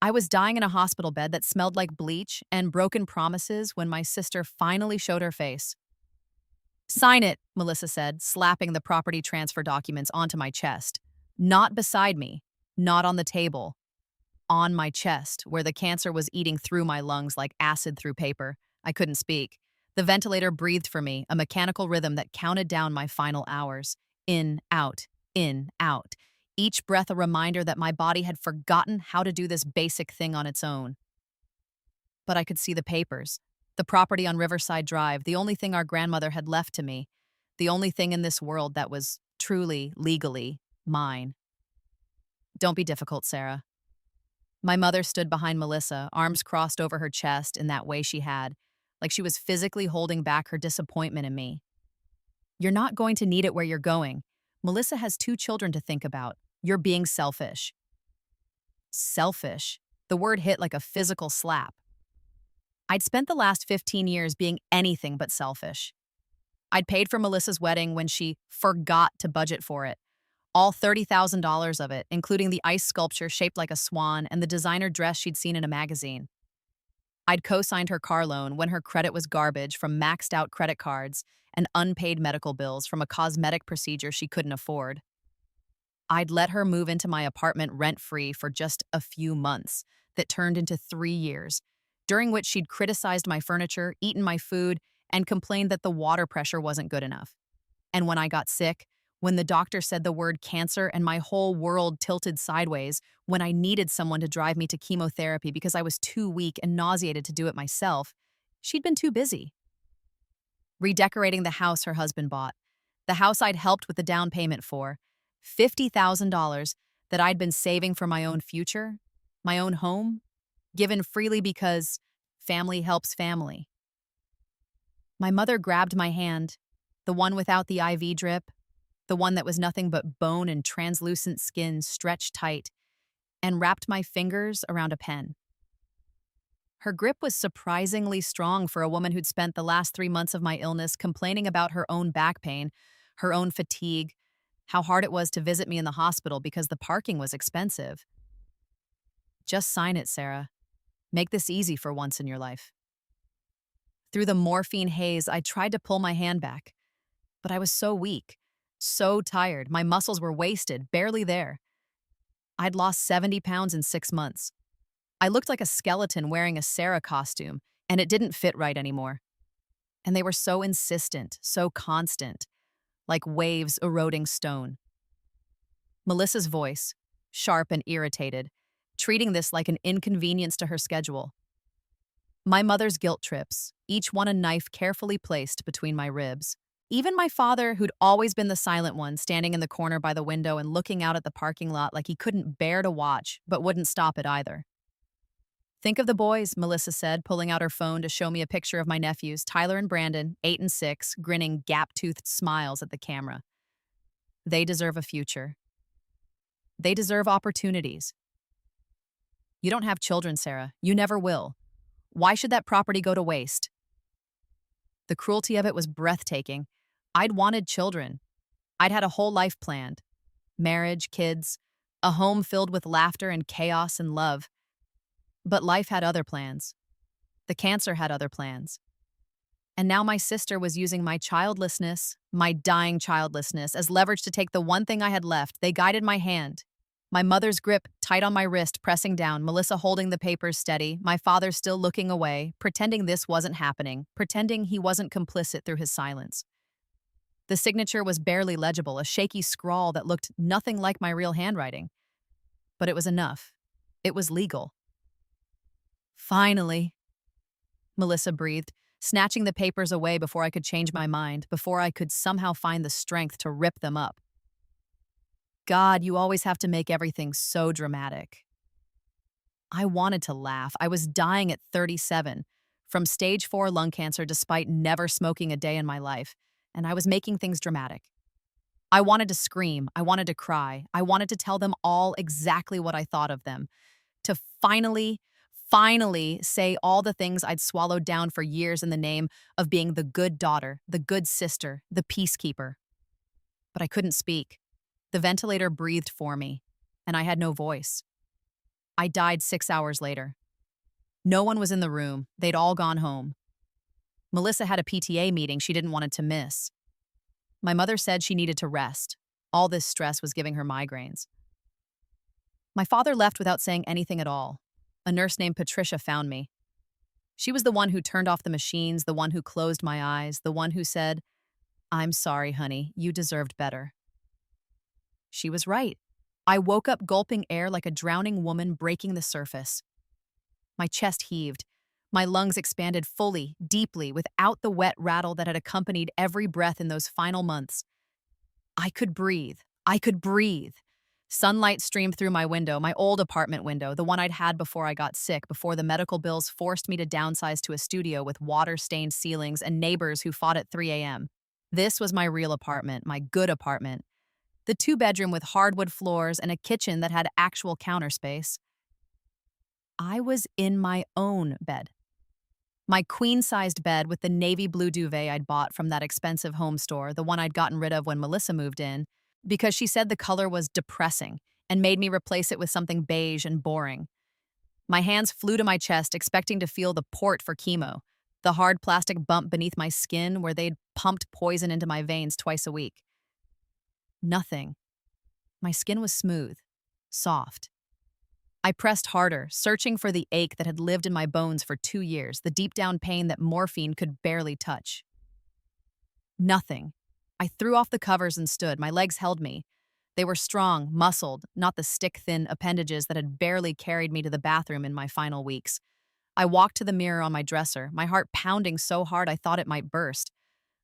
I was dying in a hospital bed that smelled like bleach and broken promises when my sister finally showed her face. Sign it, Melissa said, slapping the property transfer documents onto my chest. Not beside me, not on the table, on my chest, where the cancer was eating through my lungs like acid through paper. I couldn't speak. The ventilator breathed for me, a mechanical rhythm that counted down my final hours. In, out, in, out. Each breath a reminder that my body had forgotten how to do this basic thing on its own. But I could see the papers. The property on Riverside Drive, the only thing our grandmother had left to me. The only thing in this world that was truly, legally, mine. Don't be difficult, Sarah. My mother stood behind Melissa, arms crossed over her chest in that way she had, like she was physically holding back her disappointment in me. You're not going to need it where you're going. Melissa has 2 children to think about. You're being selfish. Selfish. The word hit like a physical slap. I'd spent the last 15 years being anything but selfish. I'd paid for Melissa's wedding when she forgot to budget for it. All $30,000 of it, including the ice sculpture shaped like a swan and the designer dress she'd seen in a magazine. I'd co-signed her car loan when her credit was garbage from maxed out credit cards and unpaid medical bills from a cosmetic procedure she couldn't afford. I'd let her move into my apartment rent-free for just a few months that turned into 3 years, during which she'd criticized my furniture, eaten my food, and complained that the water pressure wasn't good enough. And when I got sick, when the doctor said the word cancer and my whole world tilted sideways, when I needed someone to drive me to chemotherapy because I was too weak and nauseated to do it myself, she'd been too busy. Redecorating the house her husband bought, the house I'd helped with the down payment for, $50,000 that I'd been saving for my own future, my own home, given freely because family helps family. My mother grabbed my hand, the one without the IV drip, the one that was nothing but bone and translucent skin stretched tight, and wrapped my fingers around a pen. Her grip was surprisingly strong for a woman who'd spent the last 3 months of my illness complaining about her own back pain, her own fatigue, how hard it was to visit me in the hospital because the parking was expensive. Just sign it, Sarah. Make this easy for once in your life. Through the morphine haze, I tried to pull my hand back, but I was so weak, so tired. My muscles were wasted, barely there. I'd lost 70 pounds in 6 months. I looked like a skeleton wearing a Sarah costume, and it didn't fit right anymore. And they were so insistent, so constant, like waves eroding stone. Melissa's voice, sharp and irritated, treating this like an inconvenience to her schedule. My mother's guilt trips, each one a knife carefully placed between my ribs. Even my father, who'd always been the silent one, standing in the corner by the window and looking out at the parking lot like he couldn't bear to watch, but wouldn't stop it either. Think of the boys, Melissa said, pulling out her phone to show me a picture of my nephews, Tyler and Brandon, 8 and 6, grinning gap-toothed smiles at the camera. They deserve a future. They deserve opportunities. You don't have children, Sarah. You never will. Why should that property go to waste? The cruelty of it was breathtaking. I'd wanted children. I'd had a whole life planned. Marriage, kids, a home filled with laughter and chaos and love. But life had other plans. The cancer had other plans. And now my sister was using my childlessness, my dying childlessness, as leverage to take the one thing I had left. They guided my hand. My mother's grip tight on my wrist, pressing down, Melissa holding the papers steady, my father still looking away, pretending this wasn't happening, pretending he wasn't complicit through his silence. The signature was barely legible, a shaky scrawl that looked nothing like my real handwriting. But it was enough. It was legal. Finally, Melissa breathed, snatching the papers away before I could change my mind, before I could somehow find the strength to rip them up. God, you always have to make everything so dramatic. I wanted to laugh. I was dying at 37, from stage 4 lung cancer despite never smoking a day in my life, and I was making things dramatic. I wanted to scream. I wanted to cry. I wanted to tell them all exactly what I thought of them. To finally say all the things I'd swallowed down for years in the name of being the good daughter, the good sister, the peacekeeper. But I couldn't speak. The ventilator breathed for me, and I had no voice. I died 6 hours later. No one was in the room. They'd all gone home. Melissa had a PTA meeting she didn't want it to miss. My mother said she needed to rest. All this stress was giving her migraines. My father left without saying anything at all. A nurse named Patricia found me. She was the one who turned off the machines, the one who closed my eyes, the one who said, "I'm sorry, honey, you deserved better." She was right. I woke up gulping air like a drowning woman breaking the surface. My chest heaved. My lungs expanded fully, deeply, without the wet rattle that had accompanied every breath in those final months. I could breathe. I could breathe. Sunlight streamed through my window, my old apartment window, the one I'd had before I got sick, before the medical bills forced me to downsize to a studio with water-stained ceilings and neighbors who fought at 3 a.m. This was my real apartment, my good apartment. The two-bedroom with hardwood floors and a kitchen that had actual counter space. I was in my own bed. My queen-sized bed with the navy blue duvet I'd bought from that expensive home store, the one I'd gotten rid of when Melissa moved in, because she said the color was depressing and made me replace it with something beige and boring. My hands flew to my chest, expecting to feel the port for chemo, the hard plastic bump beneath my skin where they'd pumped poison into my veins twice a week. Nothing. My skin was smooth, soft. I pressed harder, searching for the ache that had lived in my bones for 2 years, the deep-down pain that morphine could barely touch. Nothing. I threw off the covers and stood. My legs held me. They were strong, muscled, not the stick-thin appendages that had barely carried me to the bathroom in my final weeks. I walked to the mirror on my dresser, my heart pounding so hard I thought it might burst.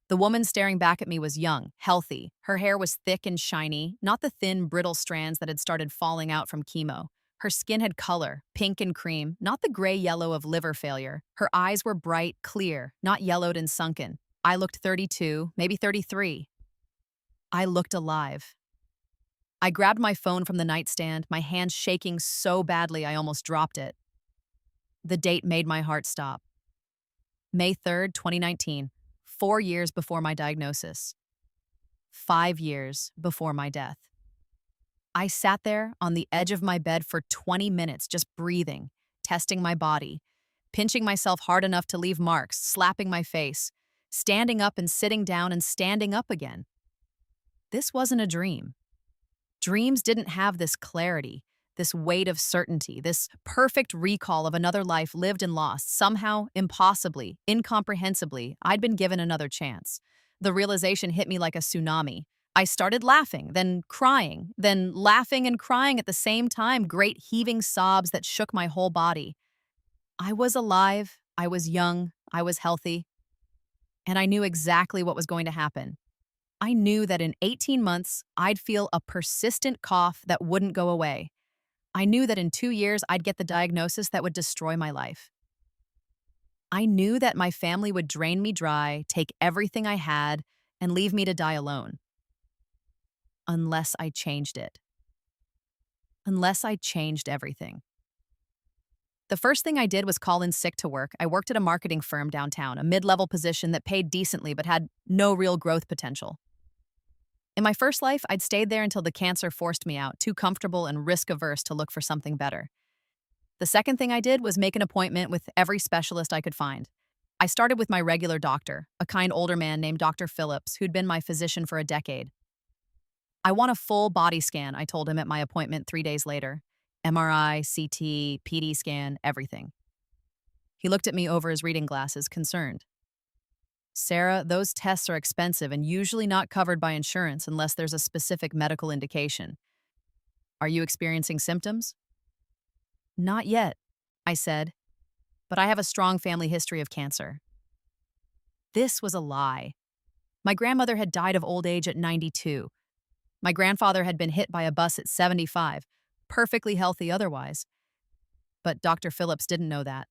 The woman staring back at me was young, healthy. Her hair was thick and shiny, not the thin, brittle strands that had started falling out from chemo. Her skin had color, pink and cream, not the gray-yellow of liver failure. Her eyes were bright, clear, not yellowed and sunken. I looked 32, maybe 33. I looked alive. I grabbed my phone from the nightstand, my hand shaking so badly I almost dropped it. The date made my heart stop. May 3rd, 2019, 4 years before my diagnosis. 5 years before my death. I sat there on the edge of my bed for 20 minutes, just breathing, testing my body, pinching myself hard enough to leave marks, slapping my face, standing up and sitting down and standing up again. This wasn't a dream. Dreams didn't have this clarity, this weight of certainty, this perfect recall of another life lived and lost. Somehow, impossibly, incomprehensibly, I'd been given another chance. The realization hit me like a tsunami. I started laughing, then crying, then laughing and crying at the same time, great heaving sobs that shook my whole body. I was alive, I was young, I was healthy, and I knew exactly what was going to happen. I knew that in 18 months, I'd feel a persistent cough that wouldn't go away. I knew that in 2 years, I'd get the diagnosis that would destroy my life. I knew that my family would drain me dry, take everything I had, and leave me to die alone. Unless I changed it. Unless I changed everything. The first thing I did was call in sick to work. I worked at a marketing firm downtown, a mid-level position that paid decently but had no real growth potential. In my first life, I'd stayed there until the cancer forced me out, too comfortable and risk-averse to look for something better. The second thing I did was make an appointment with every specialist I could find. I started with my regular doctor, a kind older man named Dr. Phillips, who'd been my physician for a decade. "I want a full body scan," I told him at my appointment 3 days later. MRI, CT, PD scan, everything. He looked at me over his reading glasses, concerned. "Sarah, those tests are expensive and usually not covered by insurance unless there's a specific medical indication. Are you experiencing symptoms?" "Not yet," I said, "but I have a strong family history of cancer." This was a lie. My grandmother had died of old age at 92. My grandfather had been hit by a bus at 75, perfectly healthy otherwise. But Dr. Phillips didn't know that.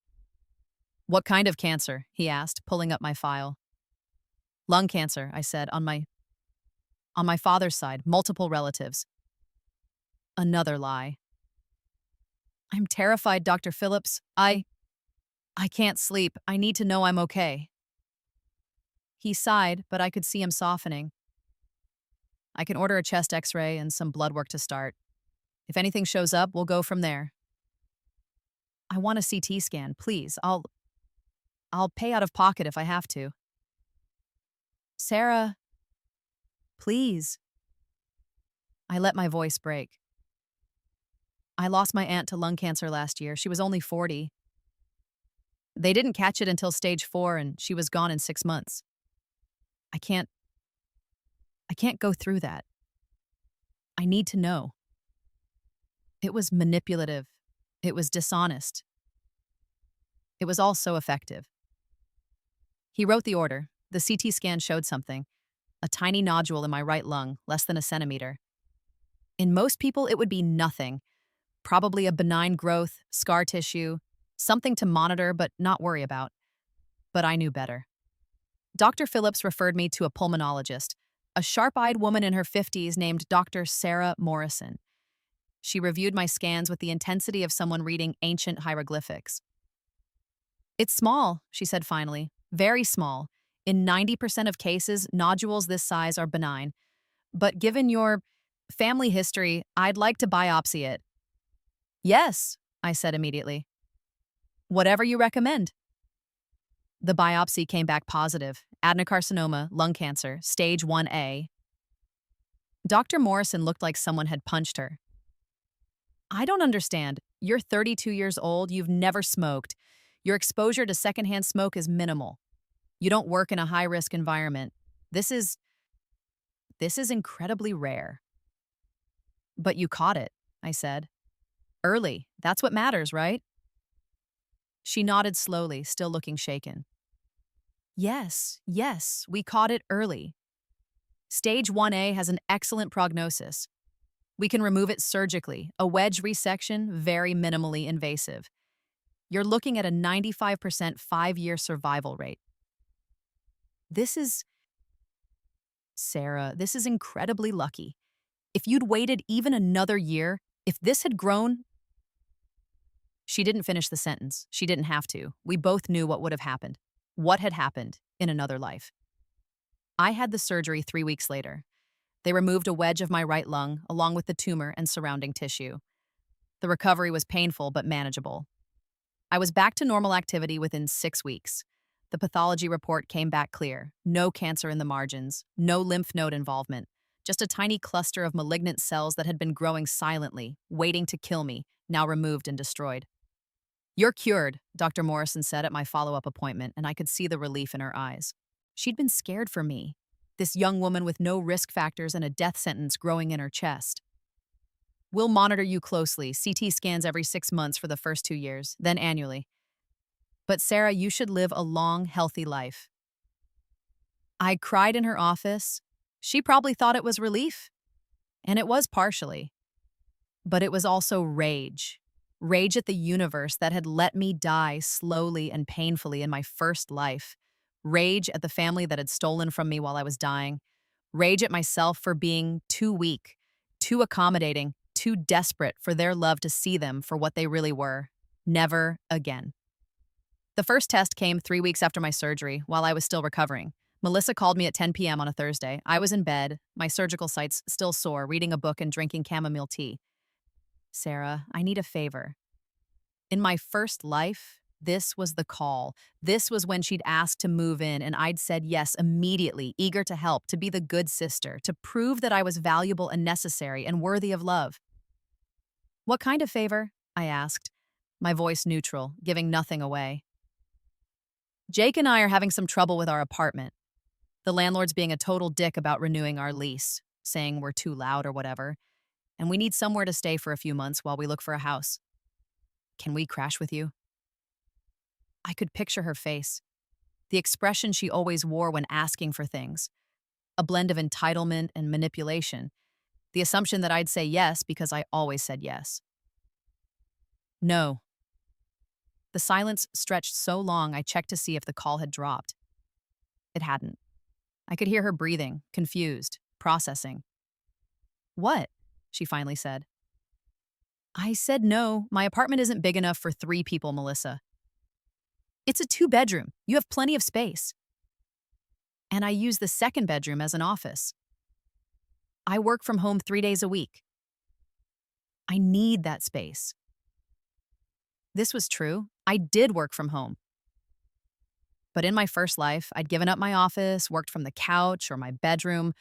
"What kind of cancer?" he asked, pulling up my file. "Lung cancer," I said, on my father's side, multiple relatives. Another lie. "I'm terrified, Dr. Phillips. I can't sleep. I need to know I'm okay." He sighed, but I could see him softening. "I can order a chest x-ray and some blood work to start. If anything shows up, we'll go from there." I want a CT scan, please. I'll pay out of pocket if I have to. Sarah, please. I let my voice break. I lost my aunt to lung cancer last year. She was only 40. They didn't catch it until stage 4 and she was gone in 6 months. I can't I can't go through that. I need to know. It was manipulative. It was dishonest. It was all so effective. He wrote the order. The CT scan showed something. A tiny nodule in my right lung, less than a centimeter. In most people, it would be nothing. Probably a benign growth, scar tissue, something to monitor but not worry about. But I knew better. Dr. Phillips referred me to a pulmonologist, a sharp-eyed woman in her 50s named Dr. Sarah Morrison. She reviewed my scans with the intensity of someone reading ancient hieroglyphics. "It's small," she said finally, "very small. In 90% of cases, nodules this size are benign. But given your family history, I'd like to biopsy it." "Yes," I said immediately. "Whatever you recommend." The biopsy came back positive. Adenocarcinoma, lung cancer, stage 1A. Dr. Morrison looked like someone had punched her. "I don't understand. You're 32 years old, you've never smoked. Your exposure to secondhand smoke is minimal. You don't work in a high-risk environment. This is incredibly rare." "But you caught it," I said. "Early. That's what matters, right?" She nodded slowly, still looking shaken. Yes, we caught it early. Stage 1A has an excellent prognosis. We can remove it surgically, a wedge resection, very minimally invasive. You're looking at a 95% 5-year survival rate. Sarah, this is incredibly lucky. If you'd waited even another year, if this had grown. She didn't finish the sentence. She didn't have to. We both knew what would have happened. What had happened in another life. I had the surgery 3 weeks later. They removed a wedge of my right lung, along with the tumor and surrounding tissue. The recovery was painful but manageable. I was back to normal activity within 6 weeks. The pathology report came back clear. No cancer in the margins, no lymph node involvement, just a tiny cluster of malignant cells that had been growing silently, waiting to kill me, now removed and destroyed. "You're cured," Dr. Morrison said at my follow-up appointment, and I could see the relief in her eyes. She'd been scared for me, this young woman with no risk factors and a death sentence growing in her chest. "We'll monitor you closely, CT scans every 6 months for the first 2 years, then annually. But Sarah, you should live a long, healthy life." I cried in her office. She probably thought it was relief. And it was partially. But it was also rage. Rage at the universe that had let me die slowly and painfully in my first life. Rage at the family that had stolen from me while I was dying. Rage at myself for being too weak, too accommodating, too desperate for their love to see them for what they really were. Never again. The first test came 3 weeks after my surgery, while I was still recovering. Melissa called me at 10 p.m. on a Thursday. I was in bed, my surgical sites still sore, reading a book and drinking chamomile tea. "Sarah, I need a favor." In my first life, this was the call. This was when she'd asked to move in, and I'd said yes immediately, eager to help, to be the good sister, to prove that I was valuable and necessary and worthy of love. "What kind of favor?" I asked, my voice neutral, giving nothing away. "Jake and I are having some trouble with our apartment. The landlord's being a total dick about renewing our lease, saying we're too loud or whatever, and we need somewhere to stay for a few months while we look for a house. Can we crash with you?" I could picture her face, the expression she always wore when asking for things, a blend of entitlement and manipulation, the assumption that I'd say yes because I always said yes. "No." The silence stretched so long I checked to see if the call had dropped. It hadn't. I could hear her breathing, confused, processing. "What?" she finally said. I said no. My apartment isn't big enough for 3 people, Melissa. It's a 2-bedroom. You have plenty of space. And I use the second bedroom as an office. I work from home 3 days a week. I need that space. This was true. I did work from home. But in my first life, I'd given up my office, worked from the couch or my bedroom,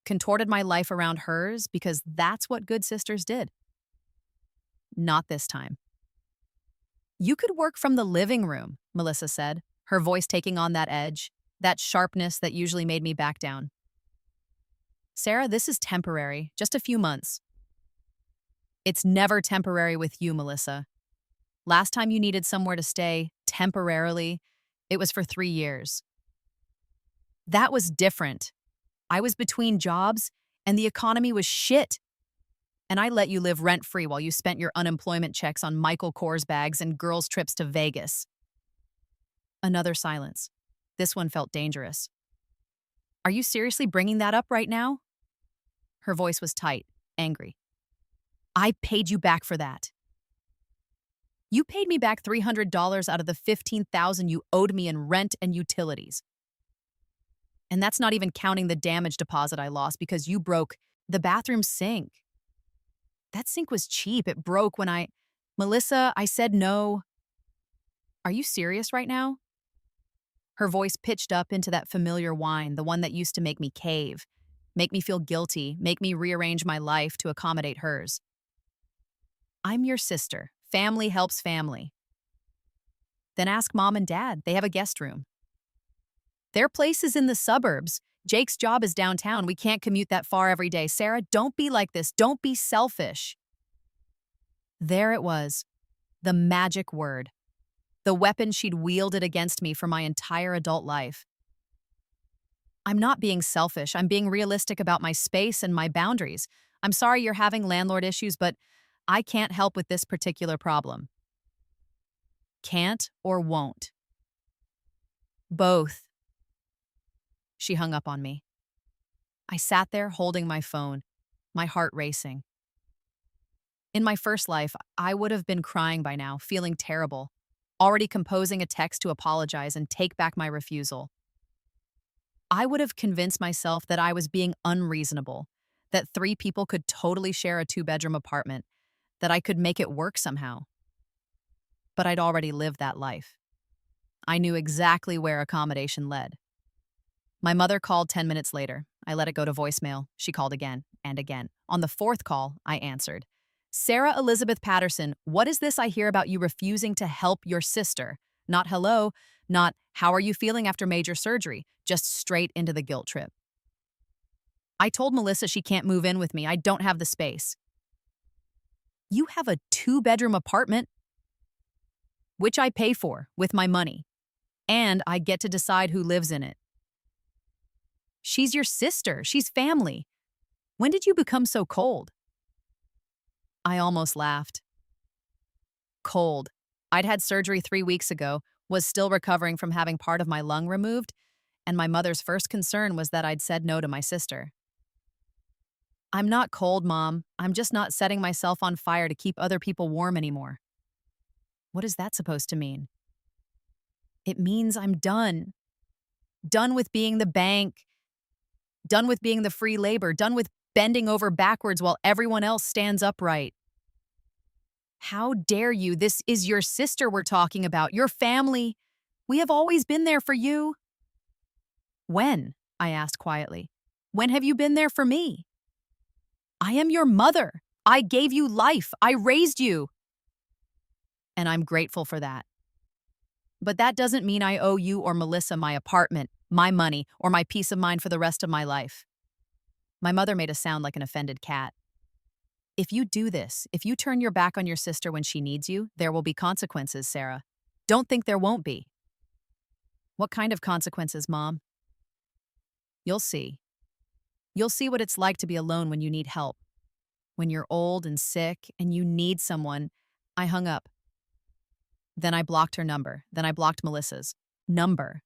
contorted my life around hers because that's what good sisters did. Not this time. You could work from the living room, Melissa said, her voice taking on that edge, that sharpness that usually made me back down. Sarah, this is temporary, just a few months. It's never temporary with you, Melissa. Last time you needed somewhere to stay, temporarily, it was for 3 years. That was different. I was between jobs, and the economy was shit. And I let you live rent-free while you spent your unemployment checks on Michael Kors bags and girls' trips to Vegas. Another silence. This one felt dangerous. Are you seriously bringing that up right now? Her voice was tight, angry. I paid you back for that. You paid me back $300 out of the $15,000 you owed me in rent and utilities. And that's not even counting the damage deposit I lost because you broke the bathroom sink. That sink was cheap. It broke when Melissa, I said no. Are you serious right now? Her voice pitched up into that familiar whine, the one that used to make me cave, make me feel guilty, make me rearrange my life to accommodate hers. I'm your sister. Family helps family. Then ask mom and dad. They have a guest room. Their place is in the suburbs. Jake's job is downtown. We can't commute that far every day. Sarah, don't be like this. Don't be selfish. There it was. The magic word. The weapon she'd wielded against me for my entire adult life. I'm not being selfish. I'm being realistic about my space and my boundaries. I'm sorry you're having landlord issues, but I can't help with this particular problem. Can't or won't? Both. She hung up on me. I sat there holding my phone, my heart racing. In my first life, I would have been crying by now, feeling terrible, already composing a text to apologize and take back my refusal. I would have convinced myself that I was being unreasonable, that 3 people could totally share a 2-bedroom apartment, that I could make it work somehow. But I'd already lived that life. I knew exactly where accommodation led. My mother called 10 minutes later. I let it go to voicemail. She called again and again. On the 4th call, I answered. Sarah Elizabeth Patterson, what is this I hear about you refusing to help your sister? Not hello, not how are you feeling after major surgery, just straight into the guilt trip. I told Melissa she can't move in with me. I don't have the space. You have a 2-bedroom apartment, which I pay for with my money, and I get to decide who lives in it. She's your sister. She's family. When did you become so cold? I almost laughed. Cold. I'd had surgery 3 weeks ago, was still recovering from having part of my lung removed, and my mother's first concern was that I'd said no to my sister. I'm not cold, Mom. I'm just not setting myself on fire to keep other people warm anymore. What is that supposed to mean? It means I'm done. Done with being the bank. Done with being the free labor. Done with bending over backwards while everyone else stands upright. How dare you? This is your sister we're talking about, your family. We have always been there for you. When? I asked quietly. When have you been there for me? I am your mother. I gave you life. I raised you. And I'm grateful for that. But that doesn't mean I owe you or Melissa my apartment, my money, or my peace of mind for the rest of my life. My mother made a sound like an offended cat. If you do this, if you turn your back on your sister when she needs you, there will be consequences, Sarah. Don't think there won't be. What kind of consequences, Mom? You'll see. You'll see what it's like to be alone when you need help. When you're old and sick and you need someone. I hung up. Then I blocked her number. Then I blocked Melissa's number.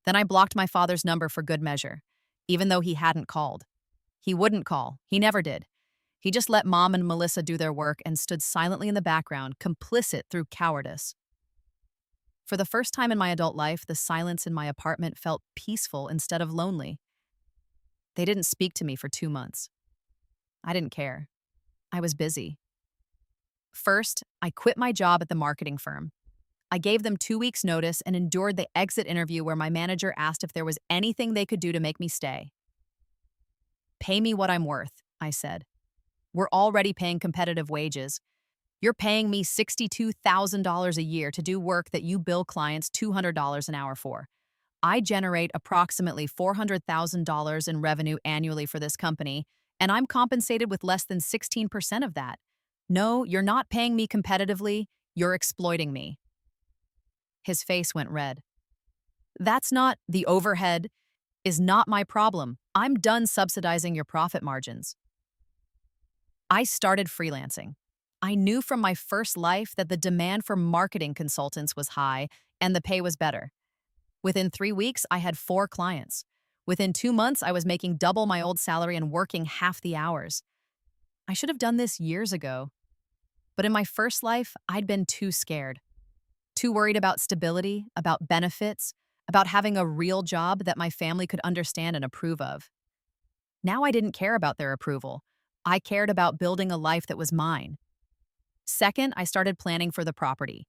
Then I blocked my father's number for good measure, even though he hadn't called. He wouldn't call. He never did. He just let Mom and Melissa do their work and stood silently in the background, complicit through cowardice. For the first time in my adult life, the silence in my apartment felt peaceful instead of lonely. They didn't speak to me for 2 months. I didn't care. I was busy. First, I quit my job at the marketing firm. I gave them 2 weeks' notice and endured the exit interview where my manager asked if there was anything they could do to make me stay. Pay me what I'm worth, I said. We're already paying competitive wages. You're paying me $62,000 a year to do work that you bill clients $200 an hour for. I generate approximately $400,000 in revenue annually for this company, and I'm compensated with less than 16% of that. No, you're not paying me competitively, you're exploiting me. His face went red. That's not the overhead, is not my problem. I'm done subsidizing your profit margins. I started freelancing. I knew from my first life that the demand for marketing consultants was high and the pay was better. Within 3 weeks, I had 4 clients. Within 2 months, I was making double my old salary and working half the hours. I should have done this years ago. But in my first life, I'd been too scared. Too worried about stability, about benefits, about having a real job that my family could understand and approve of. Now I didn't care about their approval. I cared about building a life that was mine. Second, I started planning for the property.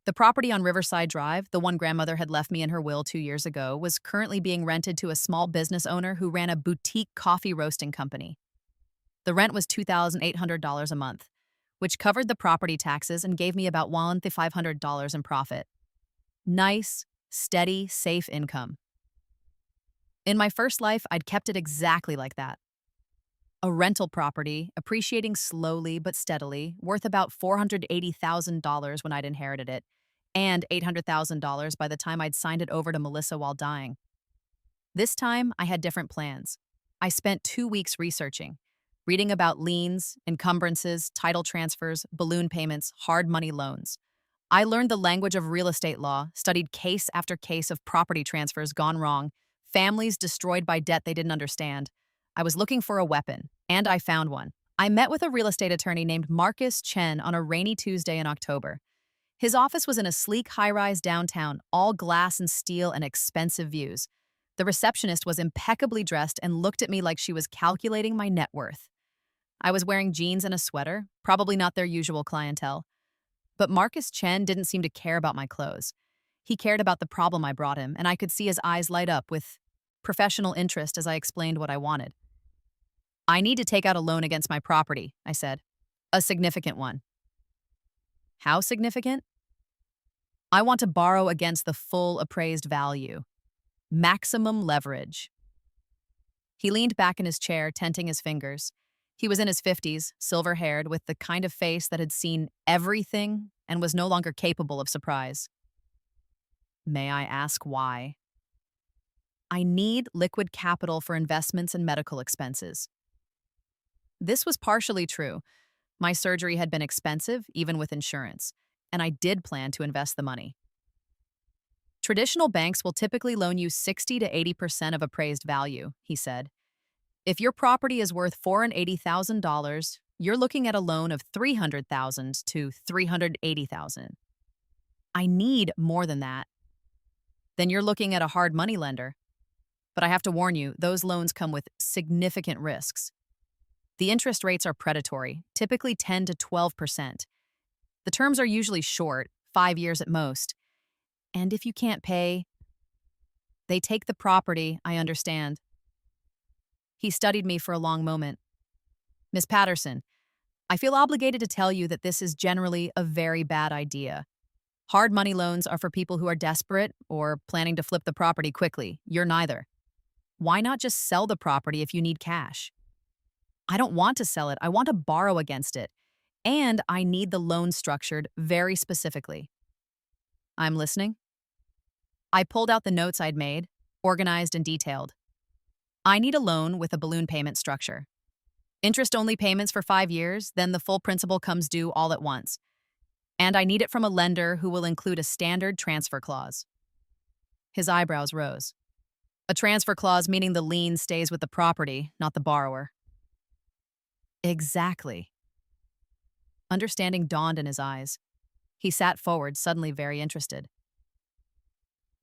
The property on Riverside Drive, the one grandmother had left me in her will 2 years ago, was currently being rented to a small business owner who ran a boutique coffee roasting company. The rent was $2,800 a month, which covered the property taxes and gave me about $1,500 in profit. Nice, steady, safe income. In my first life, I'd kept it exactly like that. A rental property, appreciating slowly but steadily, worth about $480,000 when I'd inherited it, and $800,000 by the time I'd signed it over to Melissa while dying. This time, I had different plans. I spent 2 weeks researching, reading about liens, encumbrances, title transfers, balloon payments, hard money loans. I learned the language of real estate law, studied case after case of property transfers gone wrong, families destroyed by debt they didn't understand. I was looking for a weapon, and I found one. I met with a real estate attorney named Marcus Chen on a rainy Tuesday in October. His office was in a sleek high-rise downtown, all glass and steel and expensive views. The receptionist was impeccably dressed and looked at me like she was calculating my net worth. I was wearing jeans and a sweater, probably not their usual clientele. But Marcus Chen didn't seem to care about my clothes. He cared about the problem I brought him, and I could see his eyes light up with professional interest as I explained what I wanted. I need to take out a loan against my property, I said. A significant one. How significant? I want to borrow against the full appraised value. Maximum leverage. He leaned back in his chair, tenting his fingers. He was in his 50s, silver-haired, with the kind of face that had seen everything and was no longer capable of surprise. May I ask why? I need liquid capital for investments and medical expenses. This was partially true. My surgery had been expensive, even with insurance, and I did plan to invest the money. Traditional banks will typically loan you 60 to 80% of appraised value, he said. If your property is worth $480,000, you're looking at a loan of $300,000 to $380,000. I need more than that. Then you're looking at a hard money lender. But I have to warn you, those loans come with significant risks. The interest rates are predatory, typically 10 to 12%. The terms are usually short, 5 years at most. And if you can't pay, they take the property, I understand. He studied me for a long moment. Miss Patterson, I feel obligated to tell you that this is generally a very bad idea. Hard money loans are for people who are desperate or planning to flip the property quickly. You're neither. Why not just sell the property if you need cash? I don't want to sell it. I want to borrow against it. And I need the loan structured very specifically. I'm listening. I pulled out the notes I'd made, organized and detailed. I need a loan with a balloon payment structure. Interest-only payments for 5 years, then the full principal comes due all at once. And I need it from a lender who will include a standard transfer clause. His eyebrows rose. A transfer clause meaning the lien stays with the property, not the borrower. Exactly. Understanding dawned in his eyes. He sat forward, suddenly very interested.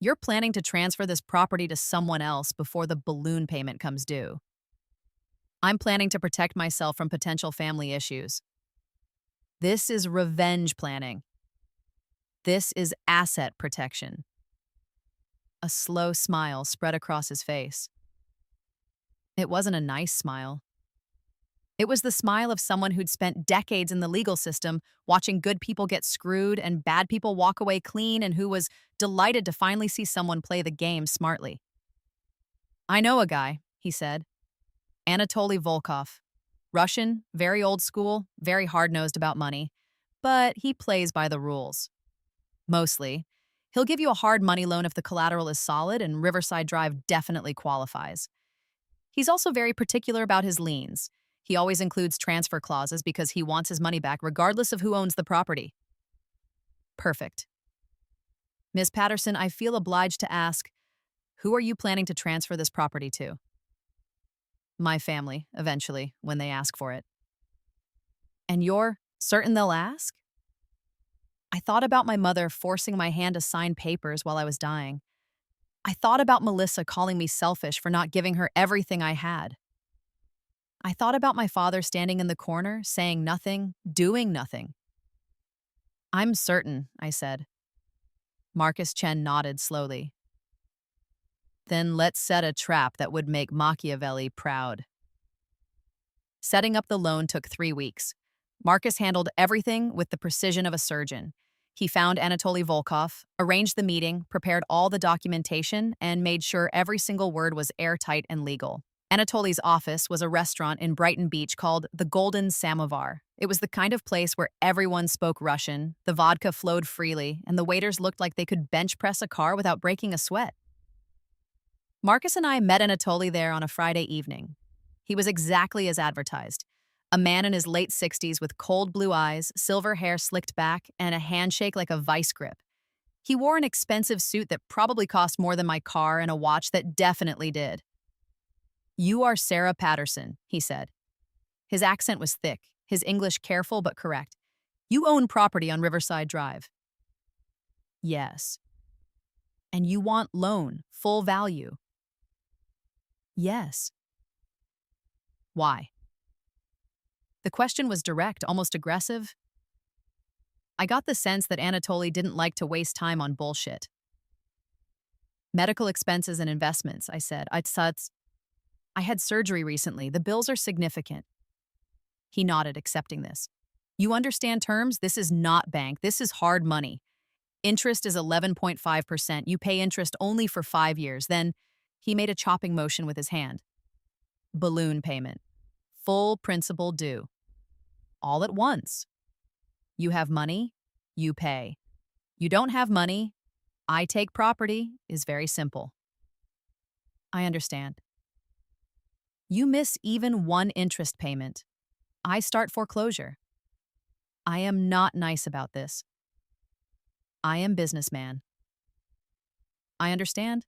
You're planning to transfer this property to someone else before the balloon payment comes due. I'm planning to protect myself from potential family issues. This is revenge planning. This is asset protection. A slow smile spread across his face. It wasn't a nice smile. It was the smile of someone who'd spent decades in the legal system watching good people get screwed and bad people walk away clean, and who was delighted to finally see someone play the game smartly. "I know a guy," he said. "Anatoly Volkov. Russian, very old school, very hard-nosed about money. But he plays by the rules. Mostly. He'll give you a hard money loan if the collateral is solid, and Riverside Drive definitely qualifies. He's also very particular about his liens. He always includes transfer clauses because he wants his money back regardless of who owns the property." Perfect. "Ms. Patterson, I feel obliged to ask, who are you planning to transfer this property to?" "My family, eventually, when they ask for it." "And you're certain they'll ask?" "I thought about my mother forcing my hand to sign papers while I was dying. I thought about Melissa calling me selfish for not giving her everything I had. I thought about my father standing in the corner, saying nothing, doing nothing." "I'm certain," I said. Marcus Chen nodded slowly. "Then let's set a trap that would make Machiavelli proud." Setting up the loan took 3 weeks. Marcus handled everything with the precision of a surgeon. He found Anatoly Volkov, arranged the meeting, prepared all the documentation, and made sure every single word was airtight and legal. Anatoly's office was a restaurant in Brighton Beach called the Golden Samovar. It was the kind of place where everyone spoke Russian, the vodka flowed freely, and the waiters looked like they could bench press a car without breaking a sweat. Marcus and I met Anatoly there on a Friday evening. He was exactly as advertised. A man in his late 60s with cold blue eyes, silver hair slicked back, and a handshake like a vice grip. He wore an expensive suit that probably cost more than my car and a watch that definitely did. "You are Sarah Patterson," he said. His accent was thick, his English careful but correct. "You own property on Riverside Drive." "Yes." "And you want loan, full value." "Yes." "Why?" The question was direct, almost aggressive. I got the sense that Anatoly didn't like to waste time on bullshit. "Medical expenses and investments," I said. "I had surgery recently. The bills are significant." He nodded, accepting this. "You understand terms? This is not bank. This is hard money. Interest is 11.5%. You pay interest only for 5 years. Then," he made a chopping motion with his hand, "balloon payment. Full principal due. All at once. You have money, you pay. You don't have money, I take property," is very simple. "I understand." "You miss even one interest payment, I start foreclosure." "I am not nice about this. I am businessman." "I understand."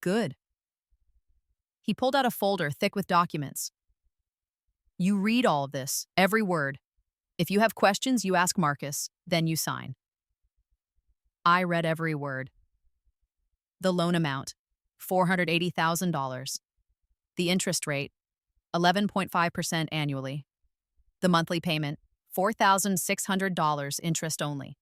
"Good." He pulled out a folder thick with documents. "You read all of this, every word. If you have questions, you ask Marcus, then you sign." I read every word. The loan amount, $480,000. The interest rate, 11.5% annually. The monthly payment, $4,600 interest only.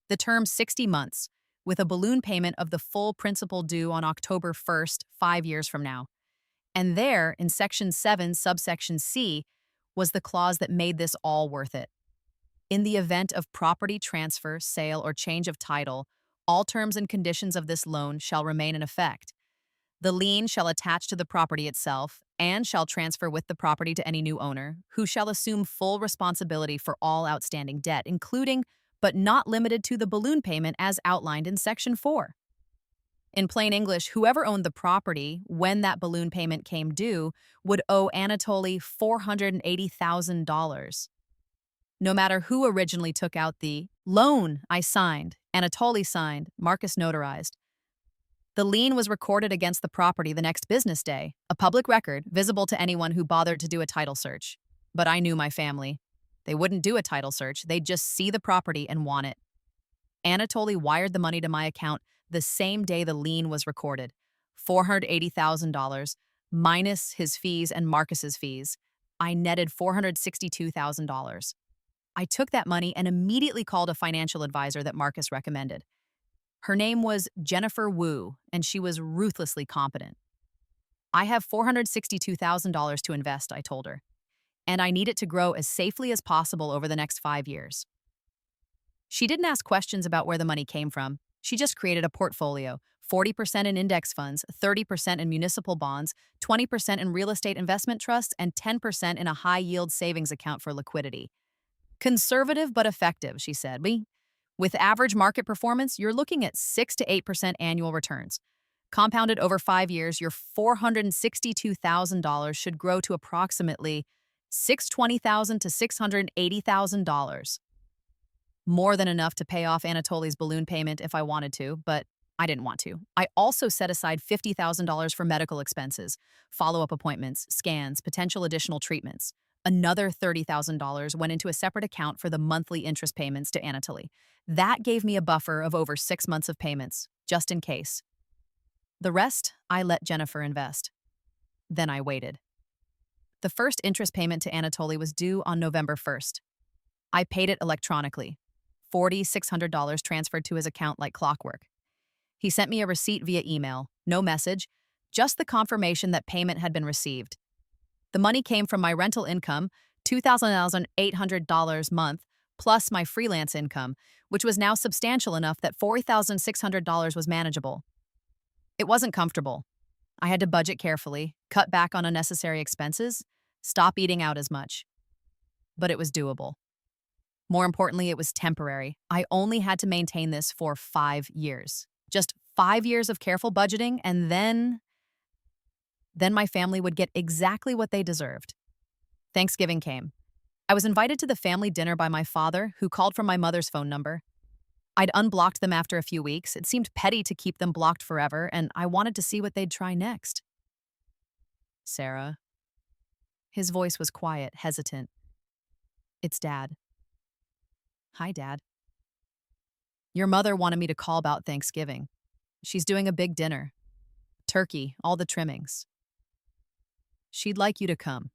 The term 60 months, with a balloon payment of the full principal due on October 1st, 5 years from now. And there, in Section 7, subsection C, was the clause that made this all worth it. In the event of property transfer, sale, or change of title, all terms and conditions of this loan shall remain in effect. The lien shall attach to the property itself and shall transfer with the property to any new owner, who shall assume full responsibility for all outstanding debt, including but not limited to the balloon payment as outlined in Section 4. In plain English, whoever owned the property when that balloon payment came due would owe Anatoly $480,000. No matter who originally took out the loan I signed, Anatoly signed, Marcus notarized. The lien was recorded against the property the next business day, a public record visible to anyone who bothered to do a title search. But I knew my family. They wouldn't do a title search, they'd just see the property and want it. Anatoly wired the money to my account the same day the lien was recorded, $480,000, minus his fees and Marcus's fees. I netted $462,000. I took that money and immediately called a financial advisor that Marcus recommended. Her name was Jennifer Wu, and she was ruthlessly competent. I have $462,000 to invest, I told her, and I need it to grow as safely as possible over the next 5 years. She didn't ask questions about where the money came from. She just created a portfolio: 40% in index funds, 30% in municipal bonds, 20% in real estate investment trusts, and 10% in a high yield savings account for liquidity. Conservative but effective, she said. With average market performance, you're looking at 6 to 8% annual returns. Compounded over 5 years, your $462,000 should grow to approximately $620,000 to $680,000. More than enough to pay off Anatoly's balloon payment if I wanted to, but I didn't want to. I also set aside $50,000 for medical expenses, follow-up appointments, scans, potential additional treatments. Another $30,000 went into a separate account for the monthly interest payments to Anatoly. That gave me a buffer of over 6 months of payments, just in case. The rest, I let Jennifer invest. Then I waited. The first interest payment to Anatoly was due on November 1st. I paid it electronically. $4,600 transferred to his account like clockwork. He sent me a receipt via email, no message, just the confirmation that payment had been received. The money came from my rental income, $2,800 a month, plus my freelance income, which was now substantial enough that $4,600 was manageable. It wasn't comfortable. I had to budget carefully, cut back on unnecessary expenses, stop eating out as much. But it was doable. More importantly, it was temporary. I only had to maintain this for 5 years. Just 5 years of careful budgeting, and then my family would get exactly what they deserved. Thanksgiving came. I was invited to the family dinner by my father, who called from my mother's phone number. I'd unblocked them after a few weeks. It seemed petty to keep them blocked forever, and I wanted to see what they'd try next. Sarah. His voice was quiet, hesitant. It's Dad. Hi, Dad. Your mother wanted me to call about Thanksgiving. She's doing a big dinner. Turkey, all the trimmings. She'd like you to come.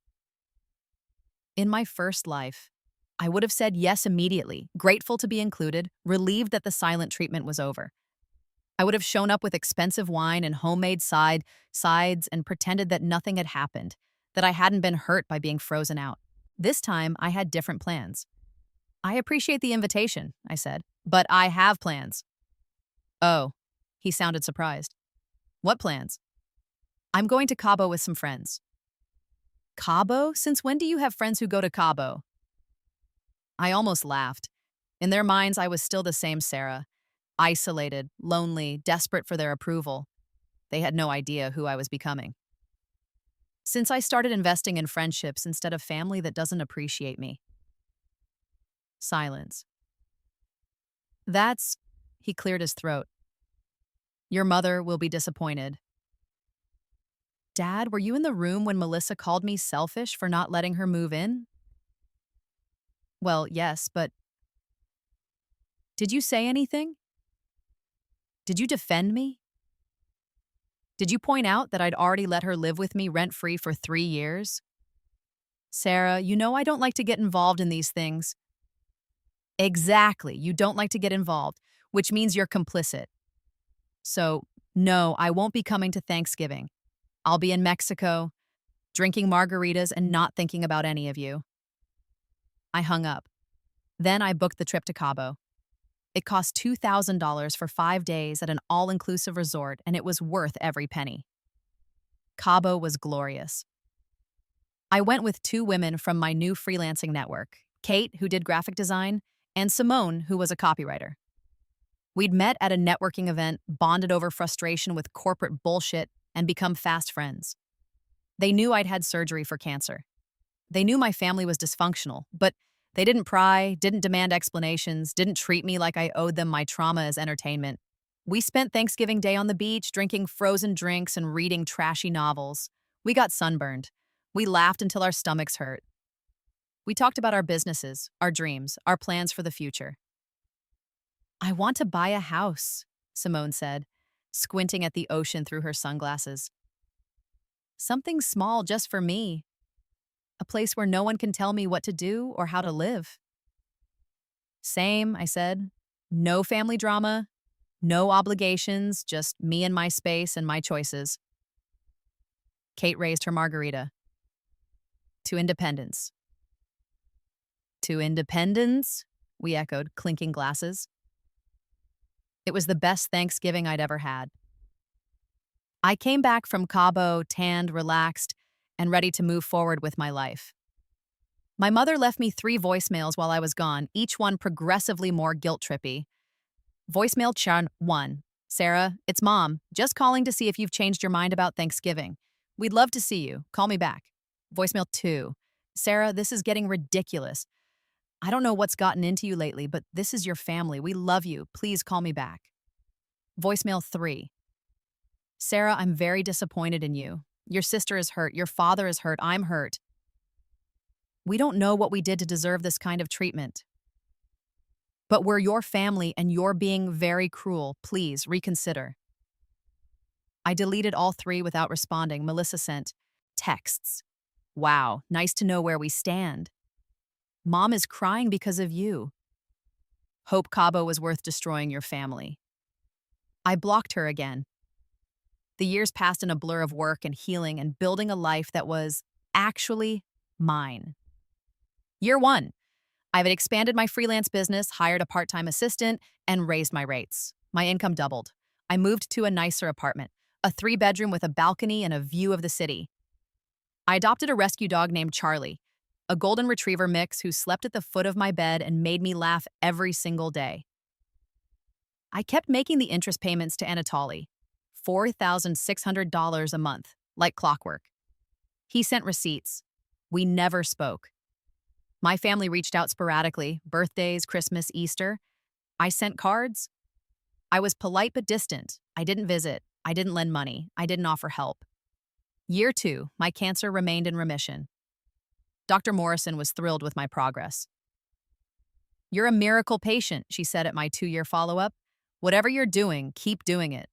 In my first life, I would have said yes immediately, grateful to be included, relieved that the silent treatment was over. I would have shown up with expensive wine and homemade sides and pretended that nothing had happened, that I hadn't been hurt by being frozen out. This time, I had different plans. I appreciate the invitation, I said, but I have plans. Oh, he sounded surprised. What plans? I'm going to Cabo with some friends. Cabo? Since when do you have friends who go to Cabo? I almost laughed. In their minds, I was still the same Sarah. Isolated, lonely, desperate for their approval. They had no idea who I was becoming. Since I started investing in friendships instead of family that doesn't appreciate me. Silence. He cleared his throat. Your mother will be disappointed. Dad, were you in the room when Melissa called me selfish for not letting her move in? Well, yes, but did you say anything? Did you defend me? Did you point out that I'd already let her live with me rent-free for 3 years? Sarah, you know I don't like to get involved in these things. Exactly, you don't like to get involved, which means you're complicit. So, no, I won't be coming to Thanksgiving. I'll be in Mexico, drinking margaritas and not thinking about any of you. I hung up. Then I booked the trip to Cabo. It cost $2,000 for 5 days at an all-inclusive resort, and it was worth every penny. Cabo was glorious. I went with 2 women from my new freelancing network, Kate, who did graphic design, and Simone, who was a copywriter. We'd met at a networking event, bonded over frustration with corporate bullshit, and become fast friends. They knew I'd had surgery for cancer. They knew my family was dysfunctional, but they didn't pry, didn't demand explanations, didn't treat me like I owed them my trauma as entertainment. We spent Thanksgiving Day on the beach, drinking frozen drinks and reading trashy novels. We got sunburned. We laughed until our stomachs hurt. We talked about our businesses, our dreams, our plans for the future. I want to buy a house, Simone said, squinting at the ocean through her sunglasses. Something small just for me. A place where no one can tell me what to do or how to live. Same, I said. No family drama, no obligations, just me and my space and my choices. Kate raised her margarita. To independence. To independence? We echoed, clinking glasses. It was the best Thanksgiving I'd ever had. I came back from Cabo, tanned, relaxed, and ready to move forward with my life. My mother left me 3 voicemails while I was gone, each one progressively more guilt-trippy. Voicemail Chan 1. Sarah, it's Mom. Just calling to see if you've changed your mind about Thanksgiving. We'd love to see you. Call me back. Voicemail 2. Sarah, this is getting ridiculous. I don't know what's gotten into you lately, but this is your family. We love you. Please call me back. Voicemail 3. Sarah, I'm very disappointed in you. Your sister is hurt. Your father is hurt. I'm hurt. We don't know what we did to deserve this kind of treatment. But we're your family and you're being very cruel. Please reconsider. I deleted all 3 without responding. Melissa sent texts. Wow, nice to know where we stand. Mom is crying because of you. Hope Cabo was worth destroying your family. I blocked her again. The years passed in a blur of work and healing and building a life that was actually mine. Year 1. I've expanded my freelance business, hired a part-time assistant, and raised my rates. My income doubled. I moved to a nicer apartment, a 3-bedroom with a balcony and a view of the city. I adopted a rescue dog named Charlie, a golden retriever mix who slept at the foot of my bed and made me laugh every single day. I kept making the interest payments to Anatoly, $4,600 a month, like clockwork. He sent receipts. We never spoke. My family reached out sporadically, birthdays, Christmas, Easter. I sent cards. I was polite but distant. I didn't visit. I didn't lend money. I didn't offer help. Year 2, my cancer remained in remission. Dr. Morrison was thrilled with my progress. You're a miracle patient, she said at my 2-year follow-up. Whatever you're doing, keep doing it.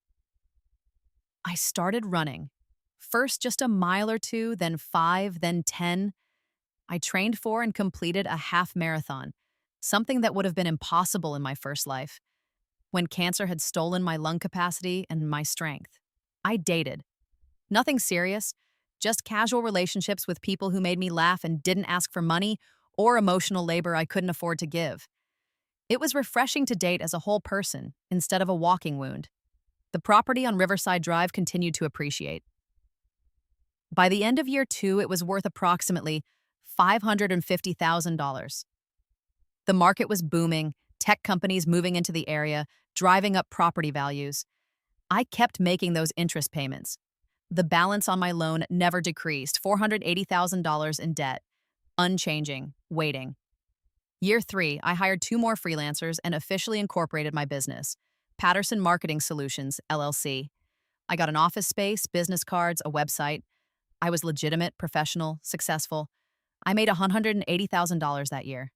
I started running. First just a mile or 2, then 5, then 10. I trained for and completed a half marathon, something that would have been impossible in my first life, when cancer had stolen my lung capacity and my strength. I dated. Nothing serious, just casual relationships with people who made me laugh and didn't ask for money or emotional labor I couldn't afford to give. It was refreshing to date as a whole person instead of a walking wound. The property on Riverside Drive continued to appreciate. By the end of year 2, it was worth approximately $550,000. The market was booming, tech companies moving into the area, driving up property values. I kept making those interest payments. The balance on my loan never decreased, $480,000 in debt, unchanging, waiting. Year 3, I hired 2 more freelancers and officially incorporated my business, Patterson Marketing Solutions, LLC. I got an office space, business cards, a website. I was legitimate, professional, successful. I made $180,000 that year.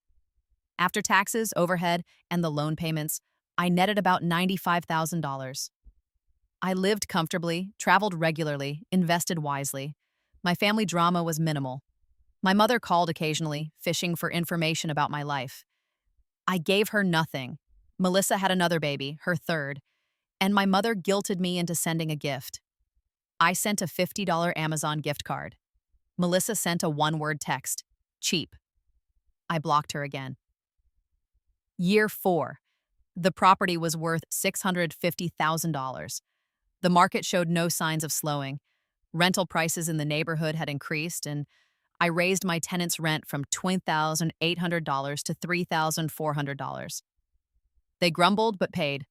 After taxes, overhead, and the loan payments, I netted about $95,000. I lived comfortably, traveled regularly, invested wisely. My family drama was minimal. My mother called occasionally, fishing for information about my life. I gave her nothing. Melissa had another baby, her 3rd, and my mother guilted me into sending a gift. I sent a $50 Amazon gift card. Melissa sent a 1-word text, cheap. I blocked her again. Year 4. The property was worth $650,000. The market showed no signs of slowing. Rental prices in the neighborhood had increased, and I raised my tenants' rent from $20,800 to $3,400. They grumbled but paid.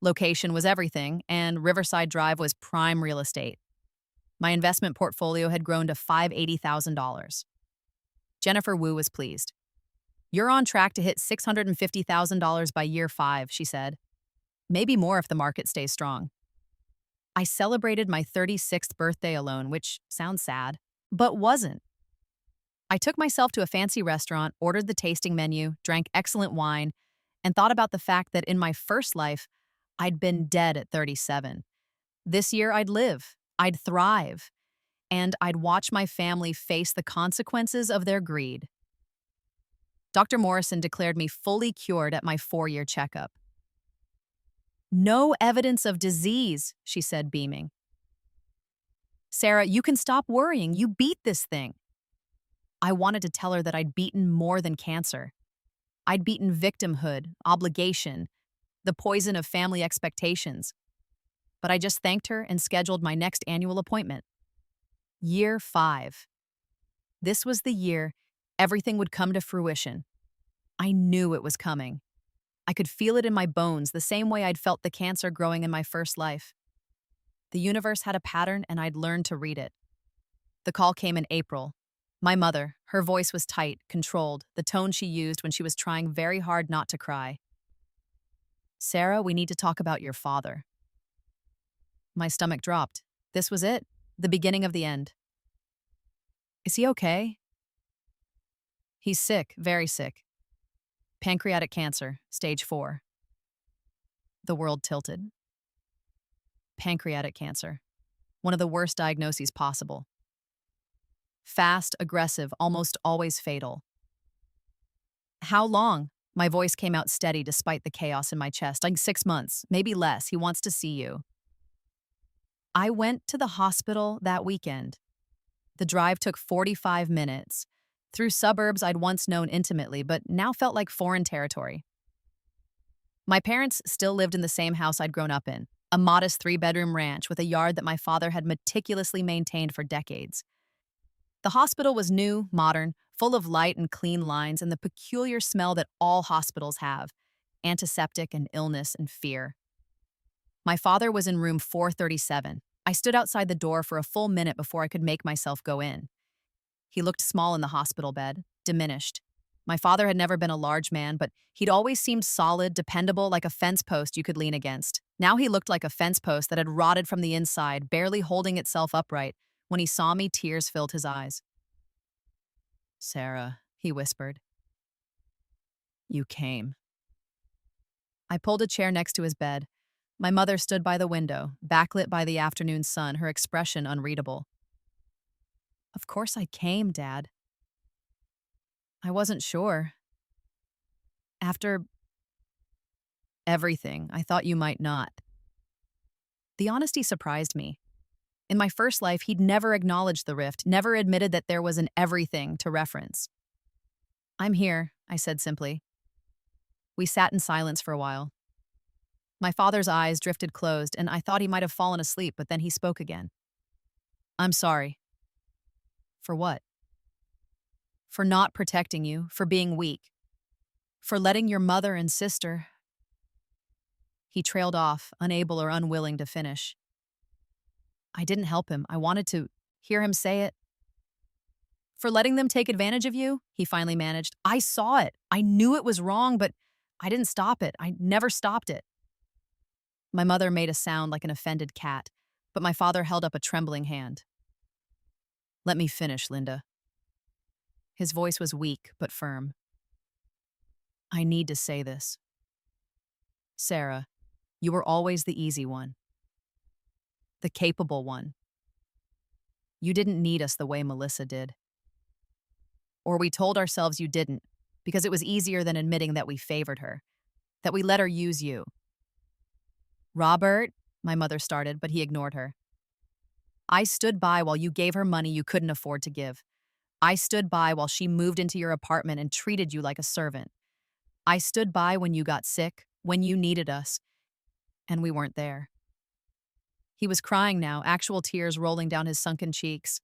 Location was everything, and Riverside Drive was prime real estate. My investment portfolio had grown to $580,000. Jennifer Wu was pleased. You're on track to hit $650,000 by year 5, she said. Maybe more if the market stays strong. I celebrated my 36th birthday alone, which sounds sad, but wasn't. I took myself to a fancy restaurant, ordered the tasting menu, drank excellent wine, and thought about the fact that in my first life, I'd been dead at 37. This year I'd live, I'd thrive, and I'd watch my family face the consequences of their greed. Dr. Morrison declared me fully cured at my 4-year checkup. No evidence of disease, she said, beaming. Sarah, you can stop worrying. You beat this thing. I wanted to tell her that I'd beaten more than cancer. I'd beaten victimhood, obligation, the poison of family expectations. But I just thanked her and scheduled my next annual appointment. Year 5. This was the year everything would come to fruition. I knew it was coming. I could feel it in my bones the same way I'd felt the cancer growing in my first life. The universe had a pattern and I'd learned to read it. The call came in April. My mother, her voice was tight, controlled, the tone she used when she was trying very hard not to cry. Sarah, we need to talk about your father. My stomach dropped. This was it, the beginning of the end. Is he okay? He's sick, very sick. Pancreatic cancer, stage 4. The world tilted. Pancreatic cancer. One of the worst diagnoses possible. Fast, aggressive, almost always fatal. How long? My voice came out steady despite the chaos in my chest. Like 6 months, maybe less. He wants to see you. I went to the hospital that weekend. The drive took 45 minutes, through suburbs I'd once known intimately, but now felt like foreign territory. My parents still lived in the same house I'd grown up in, a modest 3-bedroom ranch with a yard that my father had meticulously maintained for decades. The hospital was new, modern, full of light and clean lines and the peculiar smell that all hospitals have, antiseptic and illness and fear. My father was in room 437. I stood outside the door for a full minute before I could make myself go in. He looked small in the hospital bed, diminished. My father had never been a large man, but he'd always seemed solid, dependable, like a fence post you could lean against. Now he looked like a fence post that had rotted from the inside, barely holding itself upright. When he saw me, tears filled his eyes. Sarah, he whispered. You came. I pulled a chair next to his bed. My mother stood by the window, backlit by the afternoon sun, her expression unreadable. Of course I came, Dad. I wasn't sure. After everything, I thought you might not. The honesty surprised me. In my first life, he'd never acknowledged the rift, never admitted that there was an everything to reference. I'm here, I said simply. We sat in silence for a while. My father's eyes drifted closed, and I thought he might have fallen asleep, but then he spoke again. I'm sorry. For what? For not protecting you, for being weak, for letting your mother and sister. He trailed off, unable or unwilling to finish. I didn't help him. I wanted to hear him say it. For letting them take advantage of you, he finally managed. I saw it. I knew it was wrong, but I didn't stop it. I never stopped it. My mother made a sound like an offended cat, but my father held up a trembling hand. Let me finish, Linda. His voice was weak but firm. I need to say this. Sarah, you were always the easy one. The capable one. You didn't need us the way Melissa did. Or we told ourselves you didn't, because it was easier than admitting that we favored her, that we let her use you. Robert, my mother started, but he ignored her. I stood by while you gave her money you couldn't afford to give. I stood by while she moved into your apartment and treated you like a servant. I stood by when you got sick, when you needed us, and we weren't there. He was crying now, actual tears rolling down his sunken cheeks.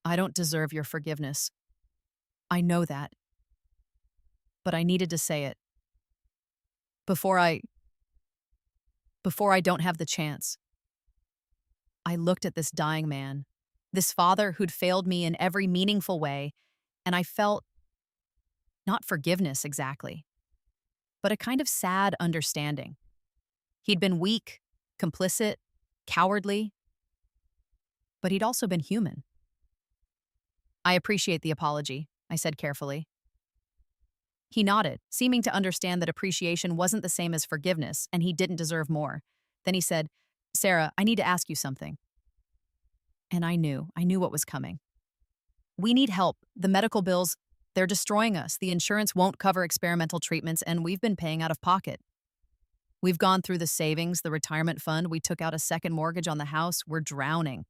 I don't deserve your forgiveness. I know that. But I needed to say it. Before I don't have the chance. I looked at this dying man, this father who'd failed me in every meaningful way, and I felt not forgiveness exactly, but a kind of sad understanding. He'd been weak, complicit, cowardly, but he'd also been human. I appreciate the apology, I said carefully. He nodded, seeming to understand that appreciation wasn't the same as forgiveness, and he didn't deserve more. Then he said, Sarah, I need to ask you something. And I knew what was coming. We need help. The medical bills, They're destroying us. The insurance won't cover experimental treatments, and we've been paying out of pocket. We've gone through the savings, the retirement fund. We took out a second mortgage on the house. We're drowning.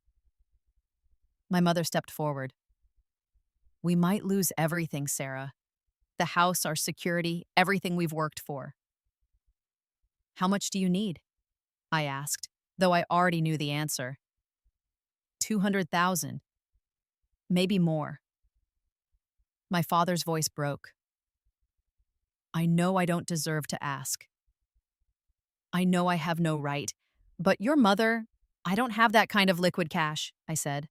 My mother stepped forward. We might lose everything, Sarah. The house, our security, everything we've worked for. How much do you need? I asked, though I already knew the answer. 200,000. Maybe more. My father's voice broke. I know I don't deserve to ask. I know I have no right. But your mother, I don't have that kind of liquid cash, I said.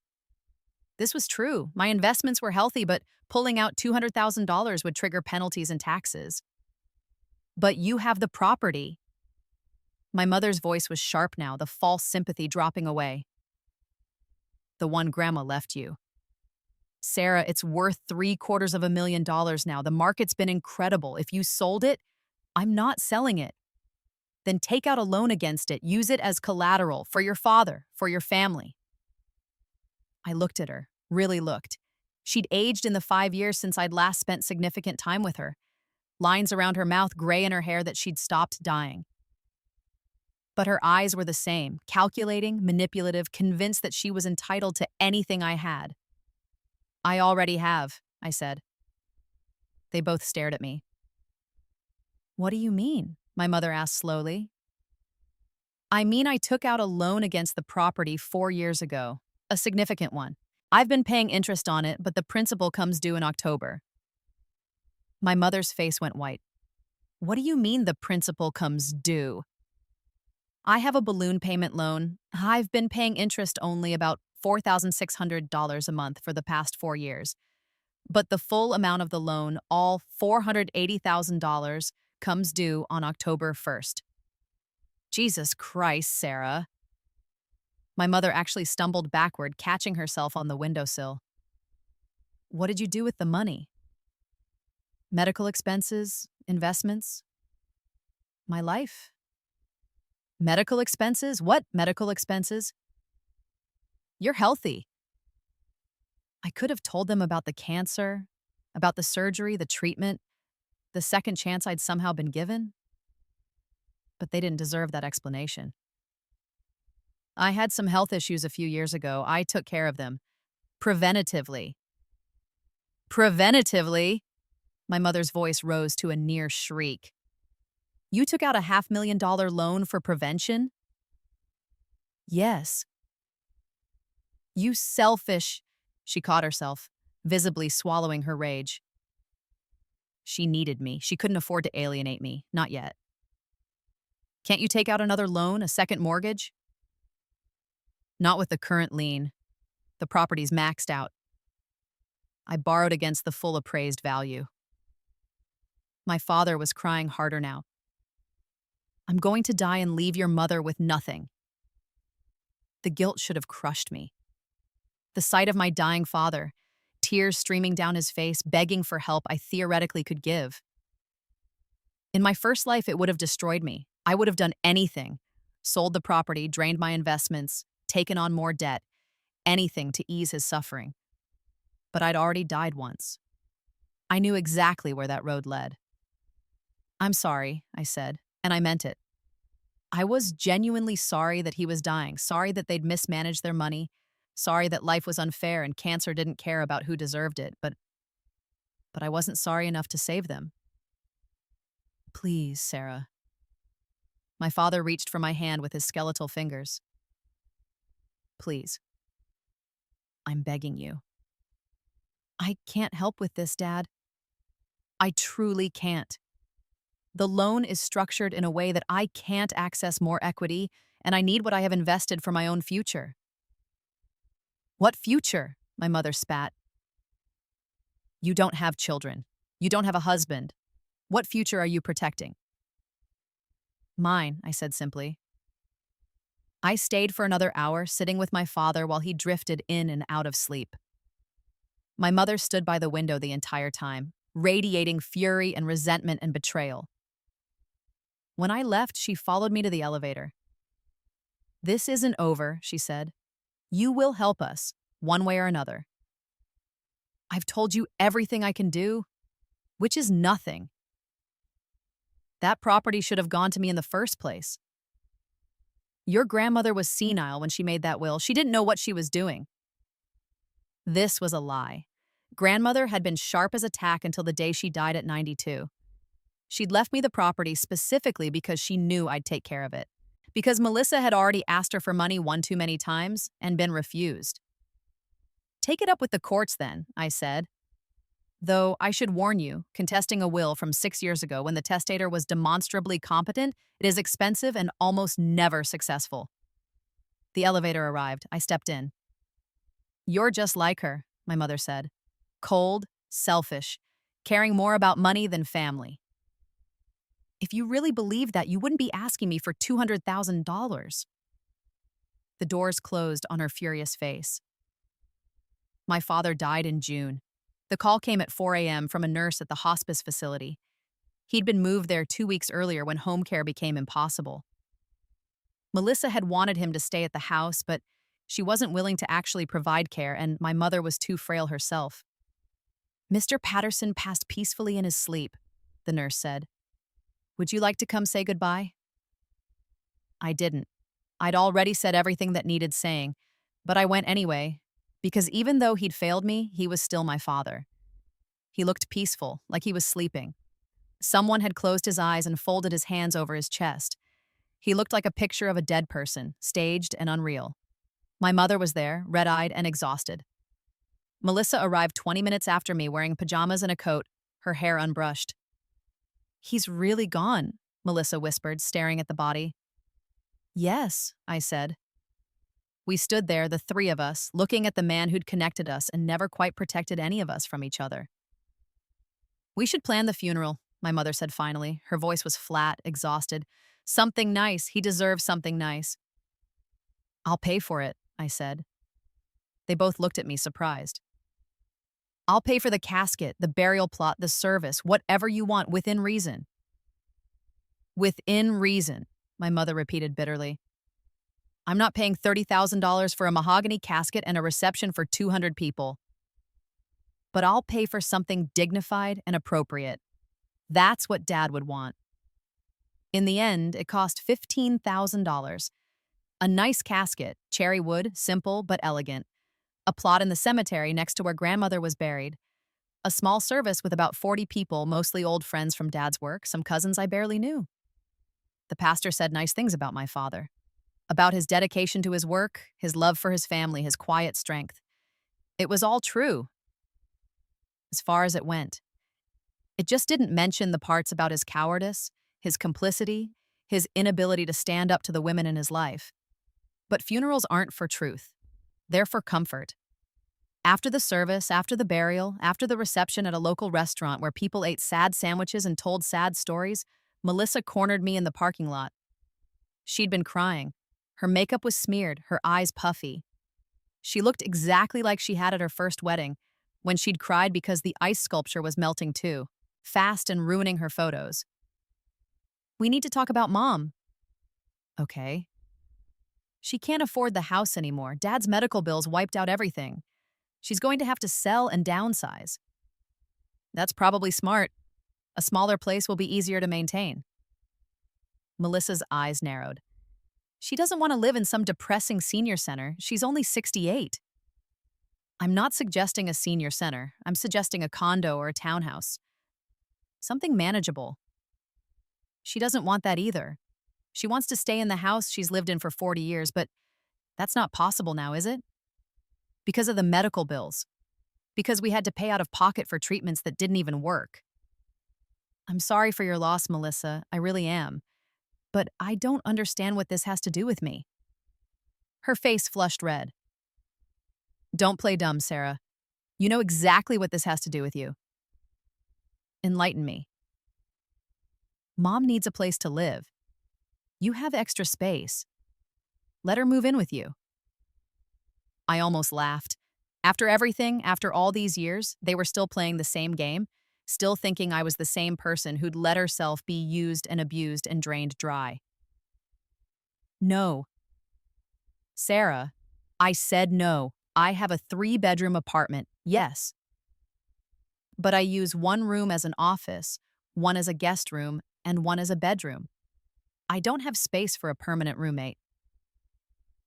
This was true. My investments were healthy, but pulling out $200,000 would trigger penalties and taxes. But you have the property. My mother's voice was sharp now, the false sympathy dropping away. The one Grandma left you. Sarah, it's worth $750,000 now. The market's been incredible. If you sold it, I'm not selling it. Then take out a loan against it. Use it as collateral for your father, for your family. I looked at her, really looked. She'd aged in the 5 years since I'd last spent significant time with her. Lines around her mouth, gray in her hair that she'd stopped dying. But her eyes were the same, calculating, manipulative, convinced that she was entitled to anything I had. I already have, I said. They both stared at me. What do you mean? My mother asked slowly. I mean I took out a loan against the property 4 years ago, a significant one. I've been paying interest on it, but the principal comes due in October. My mother's face went white. What do you mean the principal comes due? I have a balloon payment loan. I've been paying interest only about $4,600 a month for the past 4 years. But the full amount of the loan, all $480,000, comes due on October 1st. Jesus Christ, Sarah. My mother actually stumbled backward, catching herself on the windowsill. What did you do with the money? Medical expenses, investments? My life? Medical expenses? What medical expenses? You're healthy. I could have told them about the cancer, about the surgery, the treatment, the second chance I'd somehow been given. But they didn't deserve that explanation. I had some health issues a few years ago. I took care of them. Preventatively. Preventatively? My mother's voice rose to a near shriek. You took out a $500,000 loan for prevention? Yes. You selfish. She caught herself, visibly swallowing her rage. She needed me. She couldn't afford to alienate me. Not yet. Can't you take out another loan, a second mortgage? Not with the current lien. The property's maxed out. I borrowed against the full appraised value. My father was crying harder now. I'm going to die and leave your mother with nothing. The guilt should have crushed me. The sight of my dying father, tears streaming down his face, begging for help I theoretically could give. In my first life, it would have destroyed me. I would have done anything. Sold the property, drained my investments, taken on more debt, anything to ease his suffering. But I'd already died once. I knew exactly where that road led. I'm sorry, I said, and I meant it. I was genuinely sorry that he was dying, sorry that they'd mismanaged their money, sorry that life was unfair and cancer didn't care about who deserved it, but I wasn't sorry enough to save them. Please, Sarah. My father reached for my hand with his skeletal fingers. Please. I'm begging you. I can't help with this, Dad. I truly can't. The loan is structured in a way that I can't access more equity, and I need what I have invested for my own future. What future? My mother spat. You don't have children. You don't have a husband. What future are you protecting? Mine, I said simply. I stayed for another hour, sitting with my father while he drifted in and out of sleep. My mother stood by the window the entire time, radiating fury and resentment and betrayal. When I left, she followed me to the elevator. This isn't over, she said. You will help us, one way or another. I've told you everything I can do, which is nothing. That property should have gone to me in the first place. Your grandmother was senile when she made that will. She didn't know what she was doing. This was a lie. Grandmother had been sharp as a tack until the day she died at 92. She'd left me the property specifically because she knew I'd take care of it. Because Melissa had already asked her for money one too many times and been refused. Take it up with the courts then, I said. Though I should warn you, contesting a will from 6 years ago when the testator was demonstrably competent, it is expensive and almost never successful. The elevator arrived. I stepped in. You're just like her, my mother said. Cold, selfish, caring more about money than family. If you really believed that, you wouldn't be asking me for $200,000. The doors closed on her furious face. My father died in June. The call came at 4 a.m. from a nurse at the hospice facility. He'd been moved there 2 weeks earlier when home care became impossible. Melissa had wanted him to stay at the house, but she wasn't willing to actually provide care, and my mother was too frail herself. Mr. Patterson passed peacefully in his sleep, the nurse said. Would you like to come say goodbye? I didn't. I'd already said everything that needed saying, but I went anyway, because even though he'd failed me, he was still my father. He looked peaceful, like he was sleeping. Someone had closed his eyes and folded his hands over his chest. He looked like a picture of a dead person, staged and unreal. My mother was there, red-eyed and exhausted. Melissa arrived 20 minutes after me wearing pajamas and a coat, her hair unbrushed. He's really gone, Melissa whispered, staring at the body. Yes, I said. We stood there, the three of us, looking at the man who'd connected us and never quite protected any of us from each other. We should plan the funeral, my mother said finally. Her voice was flat, exhausted. Something nice. He deserves something nice. I'll pay for it, I said. They both looked at me, surprised. I'll pay for the casket, the burial plot, the service, whatever you want, within reason. Within reason, my mother repeated bitterly. I'm not paying $30,000 for a mahogany casket and a reception for 200 people. But I'll pay for something dignified and appropriate. That's what Dad would want. In the end, it cost $15,000. A nice casket, cherry wood, simple but elegant. A plot in the cemetery next to where Grandmother was buried. A small service with about 40 people, mostly old friends from Dad's work, some cousins I barely knew. The pastor said nice things about my father. About his dedication to his work, his love for his family, his quiet strength. It was all true. As far as it went. It just didn't mention the parts about his cowardice, his complicity, his inability to stand up to the women in his life. But funerals aren't for truth. They're for comfort. After the service, after the burial, after the reception at a local restaurant where people ate sad sandwiches and told sad stories, Melissa cornered me in the parking lot. She'd been crying. Her makeup was smeared, her eyes puffy. She looked exactly like she had at her first wedding, when she'd cried because the ice sculpture was melting too, fast and ruining her photos. We need to talk about Mom. Okay. She can't afford the house anymore. Dad's medical bills wiped out everything. She's going to have to sell and downsize. That's probably smart. A smaller place will be easier to maintain. Melissa's eyes narrowed. She doesn't want to live in some depressing senior center. She's only 68. I'm not suggesting a senior center. I'm suggesting a condo or a townhouse. Something manageable. She doesn't want that either. She wants to stay in the house she's lived in for 40 years, but that's not possible now, is it? Because of the medical bills. Because we had to pay out of pocket for treatments that didn't even work. I'm sorry for your loss, Melissa. I really am. But I don't understand what this has to do with me. Her face flushed red. Don't play dumb, Sarah. You know exactly what this has to do with you. Enlighten me. Mom needs a place to live. You have extra space. Let her move in with you. I almost laughed. After everything, after all these years, they were still playing the same game, still thinking I was the same person who'd let herself be used and abused and drained dry. No. Sarah, I said no. I have a 3-bedroom apartment. Yes. but I use one room as an office, one as a guest room, and one as a bedroom. I don't have space for a permanent roommate.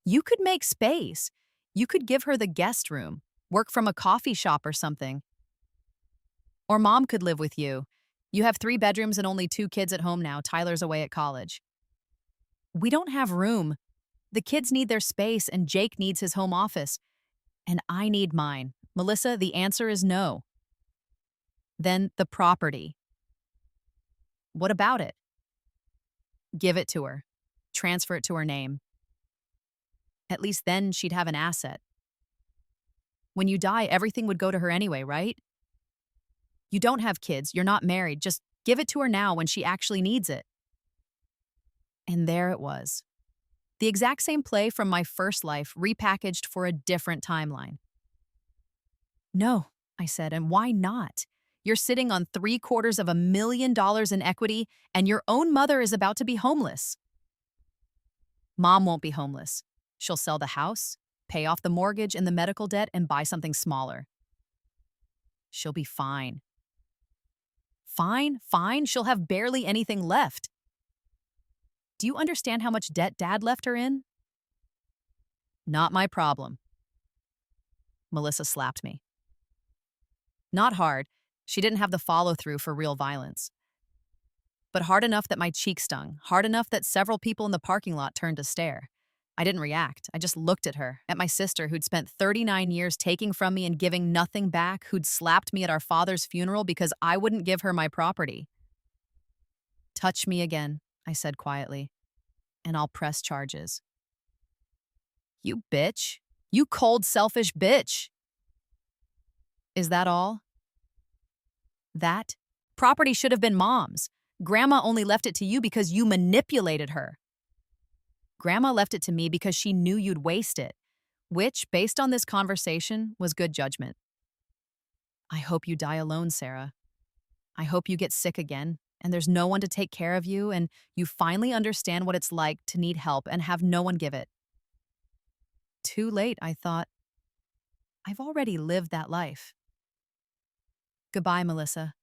You could make space. You could give her the guest room, work from a coffee shop or something. Or mom could live with you. You have 3 bedrooms and only 2 kids at home now. Tyler's away at college. We don't have room. The kids need their space, and Jake needs his home office. And I need mine. Melissa, the answer is no. Then the property. What about it? Give it to her. Transfer it to her name. At least then she'd have an asset. When you die, everything would go to her anyway, right? You don't have kids, you're not married, just give it to her now when she actually needs it. And there it was. The exact same play from my first life, repackaged for a different timeline. No, I said, and why not? You're sitting on $750,000 in equity, and your own mother is about to be homeless. Mom won't be homeless. She'll sell the house, pay off the mortgage and the medical debt, and buy something smaller. She'll be fine. Fine, she'll have barely anything left. Do you understand how much debt Dad left her in? Not my problem. Melissa slapped me. Not hard. She didn't have the follow-through for real violence. But hard enough that my cheek stung, hard enough that several people in the parking lot turned to stare. I didn't react. I just looked at her, at my sister who'd spent 39 years taking from me and giving nothing back, who'd slapped me at our father's funeral because I wouldn't give her my property. Touch me again, I said quietly, and I'll press charges. You bitch. You cold, selfish bitch. Is that all? That? Property should have been Mom's. Grandma only left it to you because you manipulated her. Grandma left it to me because she knew you'd waste it, which, based on this conversation, was good judgment. I hope you die alone, Sarah. I hope you get sick again, and there's no one to take care of you, and you finally understand what it's like to need help and have no one give it. Too late, I thought. I've already lived that life. Goodbye, Melissa.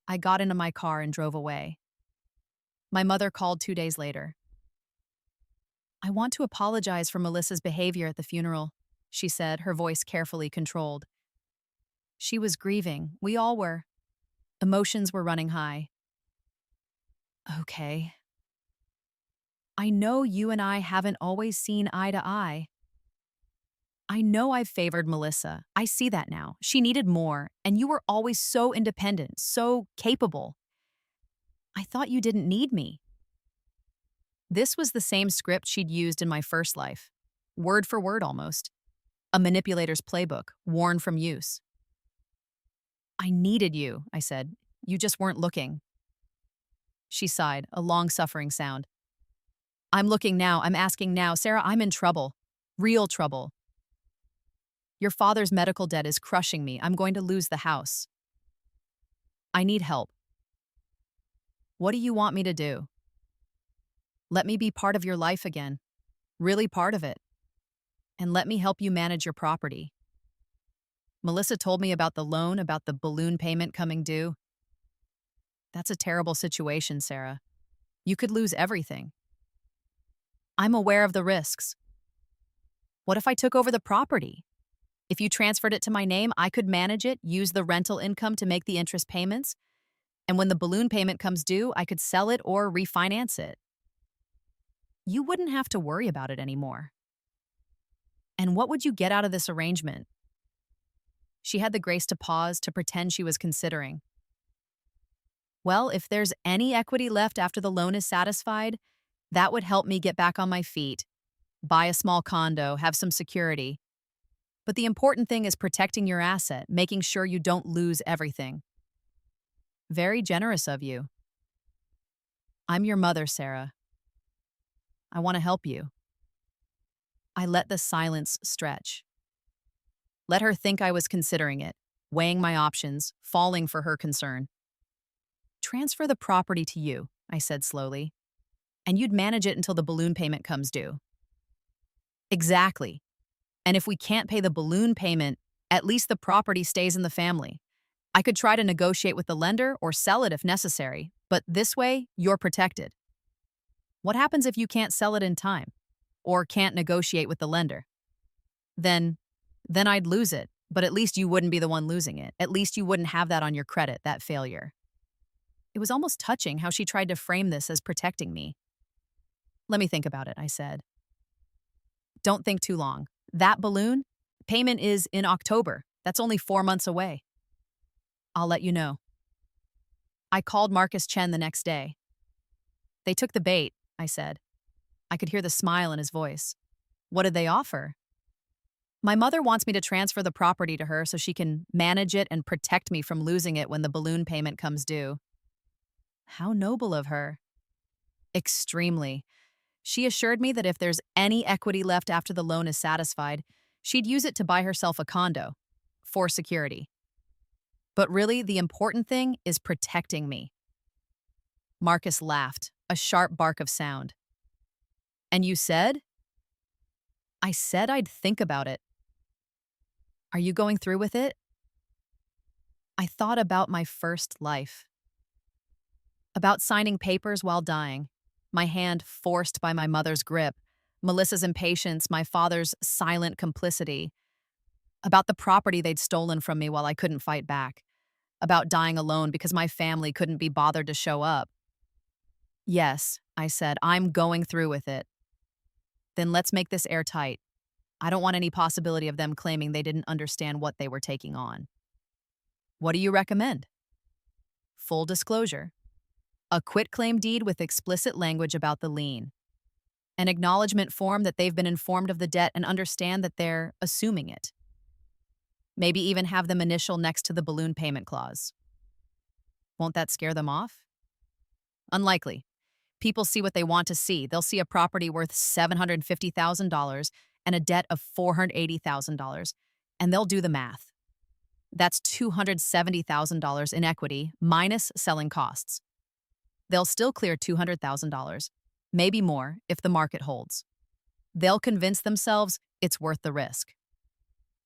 I got into my car and drove away. My mother called 2 days later. I want to apologize for Melissa's behavior at the funeral, she said, her voice carefully controlled. She was grieving. We all were. Emotions were running high. Okay. I know you and I haven't always seen eye to eye. I know I've favored Melissa. I see that now. She needed more, and you were always so independent, so capable. I thought you didn't need me. This was the same script she'd used in my first life, word for word almost. A manipulator's playbook, worn from use. I needed you, I said. You just weren't looking. She sighed, a long-suffering sound. I'm looking now. I'm asking now. Sarah, I'm in trouble. Real trouble. Your father's medical debt is crushing me. I'm going to lose the house. I need help. What do you want me to do? Let me be part of your life again. Really part of it. And let me help you manage your property. Melissa told me about the loan, about the balloon payment coming due. That's a terrible situation, Sarah. You could lose everything. I'm aware of the risks. What if I took over the property? If you transferred it to my name, I could manage it, use the rental income to make the interest payments, and when the balloon payment comes due, I could sell it or refinance it. You wouldn't have to worry about it anymore. And what would you get out of this arrangement? She had the grace to pause, to pretend she was considering. Well, if there's any equity left after the loan is satisfied, that would help me get back on my feet, buy a small condo, have some security. But the important thing is protecting your asset, making sure you don't lose everything. Very generous of you. I'm your mother, Sarah. I want to help you. I let the silence stretch. Let her think I was considering it, weighing my options, falling for her concern. Transfer the property to you, I said slowly, and you'd manage it until the balloon payment comes due. Exactly. And if we can't pay the balloon payment, at least the property stays in the family. I could try to negotiate with the lender or sell it if necessary, but this way, you're protected. What happens if you can't sell it in time or can't negotiate with the lender? Then, then I'd lose it, but at least you wouldn't be the one losing it. At least you wouldn't have that on your credit, that failure. It was almost touching how she tried to frame this as protecting me. Let me think about it, I said. Don't think too long. That balloon payment is in October. That's only 4 months away. I'll let you know. I called Marcus Chen the next day. They took the bait, I said. I could hear the smile in his voice. What did they offer? My mother wants me to transfer the property to her so she can manage it and protect me from losing it when the balloon payment comes due. How noble of her. Extremely. She assured me that if there's any equity left after the loan is satisfied, she'd use it to buy herself a condo. For security. But really, the important thing is protecting me. Marcus laughed, a sharp bark of sound. And you said? I said I'd think about it. Are you going through with it? I thought about my first life. About signing papers while dying, my hand forced by my mother's grip, Melissa's impatience, my father's silent complicity. About the property they'd stolen from me while I couldn't fight back. About dying alone because my family couldn't be bothered to show up. Yes, I said, I'm going through with it. Then let's make this airtight. I don't want any possibility of them claiming they didn't understand what they were taking on. What do you recommend? Full disclosure. A quitclaim deed with explicit language about the lien. An acknowledgement form that they've been informed of the debt and understand that they're assuming it. Maybe even have them initial next to the balloon payment clause. Won't that scare them off? Unlikely. People see what they want to see. They'll see a property worth $750,000 and a debt of $480,000, and they'll do the math. That's $270,000 in equity minus selling costs. They'll still clear $200,000, maybe more if the market holds. They'll convince themselves it's worth the risk.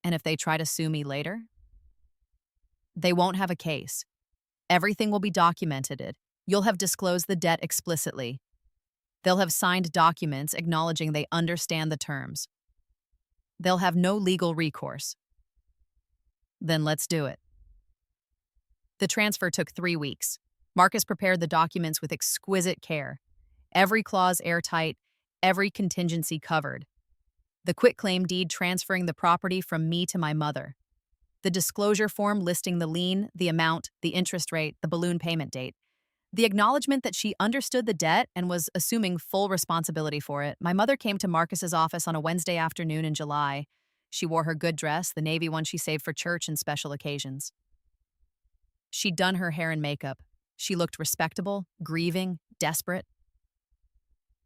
And if they try to sue me later, they won't have a case. Everything will be documented. You'll have disclosed the debt explicitly. They'll have signed documents acknowledging they understand the terms. They'll have no legal recourse. Then let's do it. The transfer took 3 weeks. Marcus prepared the documents with exquisite care. Every clause airtight, every contingency covered. The quitclaim deed transferring the property from me to my mother. The disclosure form listing the lien, the amount, the interest rate, the balloon payment date. The acknowledgement that she understood the debt and was assuming full responsibility for it. My mother came to Marcus's office on a Wednesday afternoon in July. She wore her good dress, the navy one she saved for church and special occasions. She'd done her hair and makeup. She looked respectable, grieving, desperate.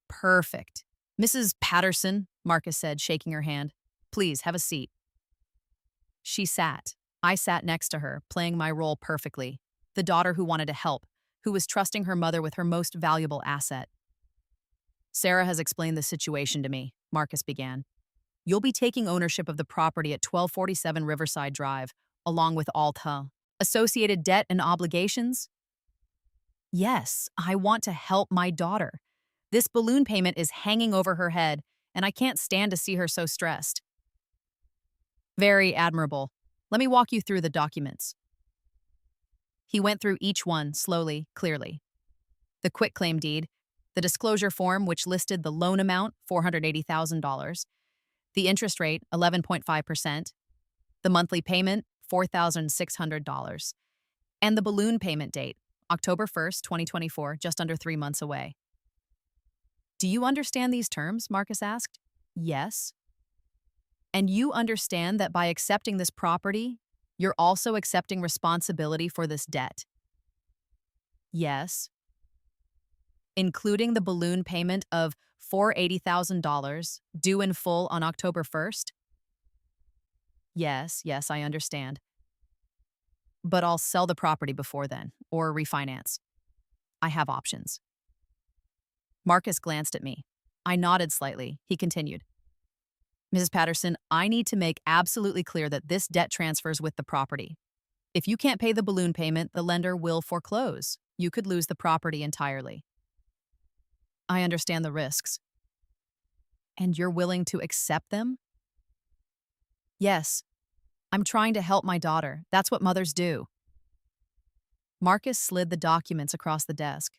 Perfect. Mrs. Patterson, Marcus said, shaking her hand. Please, have a seat. She sat. I sat next to her, playing my role perfectly. The daughter who wanted to help, who was trusting her mother with her most valuable asset. Sarah has explained the situation to me, Marcus began. You'll be taking ownership of the property at 1247 Riverside Drive, along with all the associated debt and obligations? Yes, I want to help my daughter. This balloon payment is hanging over her head, and I can't stand to see her so stressed. Very admirable. Let me walk you through the documents. He went through each one slowly, clearly. The quitclaim deed, the disclosure form which listed the loan amount, $480,000, the interest rate, 11.5%, the monthly payment, $4,600, and the balloon payment date, October 1st, 2024, just under 3 months away. Do you understand these terms? Marcus asked. Yes. And you understand that by accepting this property, you're also accepting responsibility for this debt? Yes. Including the balloon payment of $480,000 due in full on October 1st? Yes, I understand. But I'll sell the property before then, or refinance. I have options. Marcus glanced at me. I nodded slightly. He continued. Mrs. Patterson, I need to make absolutely clear that this debt transfers with the property. If you can't pay the balloon payment, the lender will foreclose. You could lose the property entirely. I understand the risks. And you're willing to accept them? Yes. I'm trying to help my daughter. That's what mothers do. Marcus slid the documents across the desk.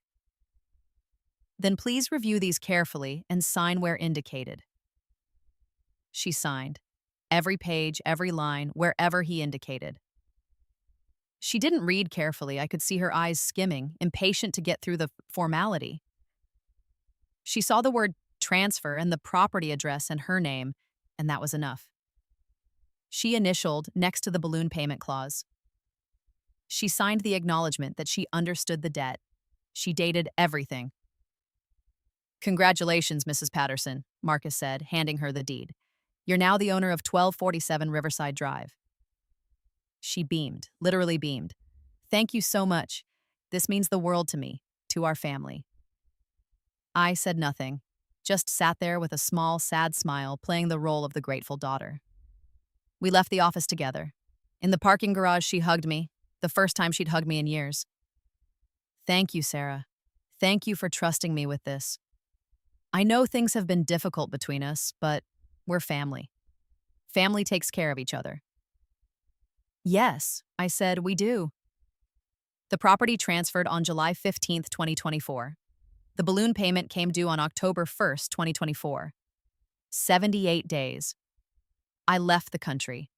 Then please review these carefully and sign where indicated. She signed. Every page, every line, wherever he indicated. She didn't read carefully. I could see her eyes skimming, impatient to get through the formality. She saw the word transfer and the property address and her name, and that was enough. She initialed next to the balloon payment clause. She signed the acknowledgement that she understood the debt. She dated everything. Congratulations, Mrs. Patterson, Marcus said, handing her the deed. You're now the owner of 1247 Riverside Drive. She beamed, literally beamed. Thank you so much. This means the world to me, to our family. I said nothing, just sat there with a small, sad smile, playing the role of the grateful daughter. We left the office together. In the parking garage, she hugged me, the first time she'd hugged me in years. Thank you, Sarah. Thank you for trusting me with this. I know things have been difficult between us, but we're family. Family takes care of each other. Yes, I said, we do. The property transferred on July 15th, 2024. The balloon payment came due on October 1st, 2024. 78 days. I left the country.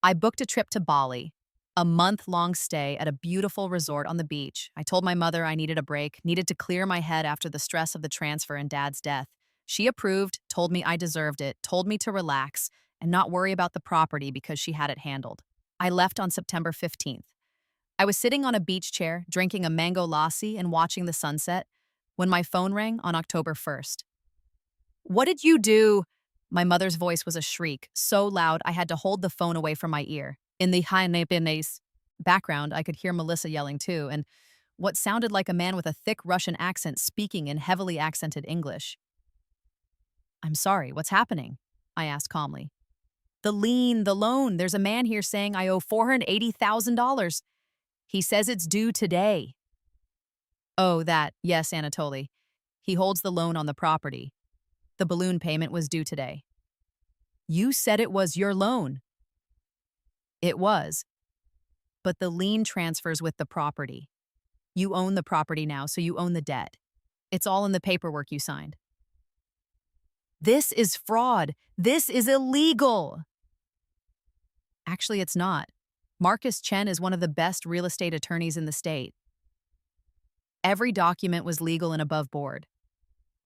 I booked a trip to Bali, a month-long stay at a beautiful resort on the beach. I told my mother I needed a break, needed to clear my head after the stress of the transfer and Dad's death. She approved, told me I deserved it, told me to relax and not worry about the property because she had it handled. I left on September 15th. I was sitting on a beach chair, drinking a mango lassi and watching the sunset, when my phone rang on October 1st. What did you do? My mother's voice was a shriek, so loud I had to hold the phone away from my ear. In the high-nepinese background, I could hear Melissa yelling too, and what sounded like a man with a thick Russian accent speaking in heavily accented English. I'm sorry, what's happening? I asked calmly. The lien, the loan. There's a man here saying I owe $480,000. He says it's due today. Oh, that. Yes, Anatoly. He holds the loan on the property. The balloon payment was due today. You said it was your loan. It was. But the lien transfers with the property. You own the property now, so you own the debt. It's all in the paperwork you signed. This is fraud. This is illegal. Actually, it's not. Marcus Chen is one of the best real estate attorneys in the state. Every document was legal and above board.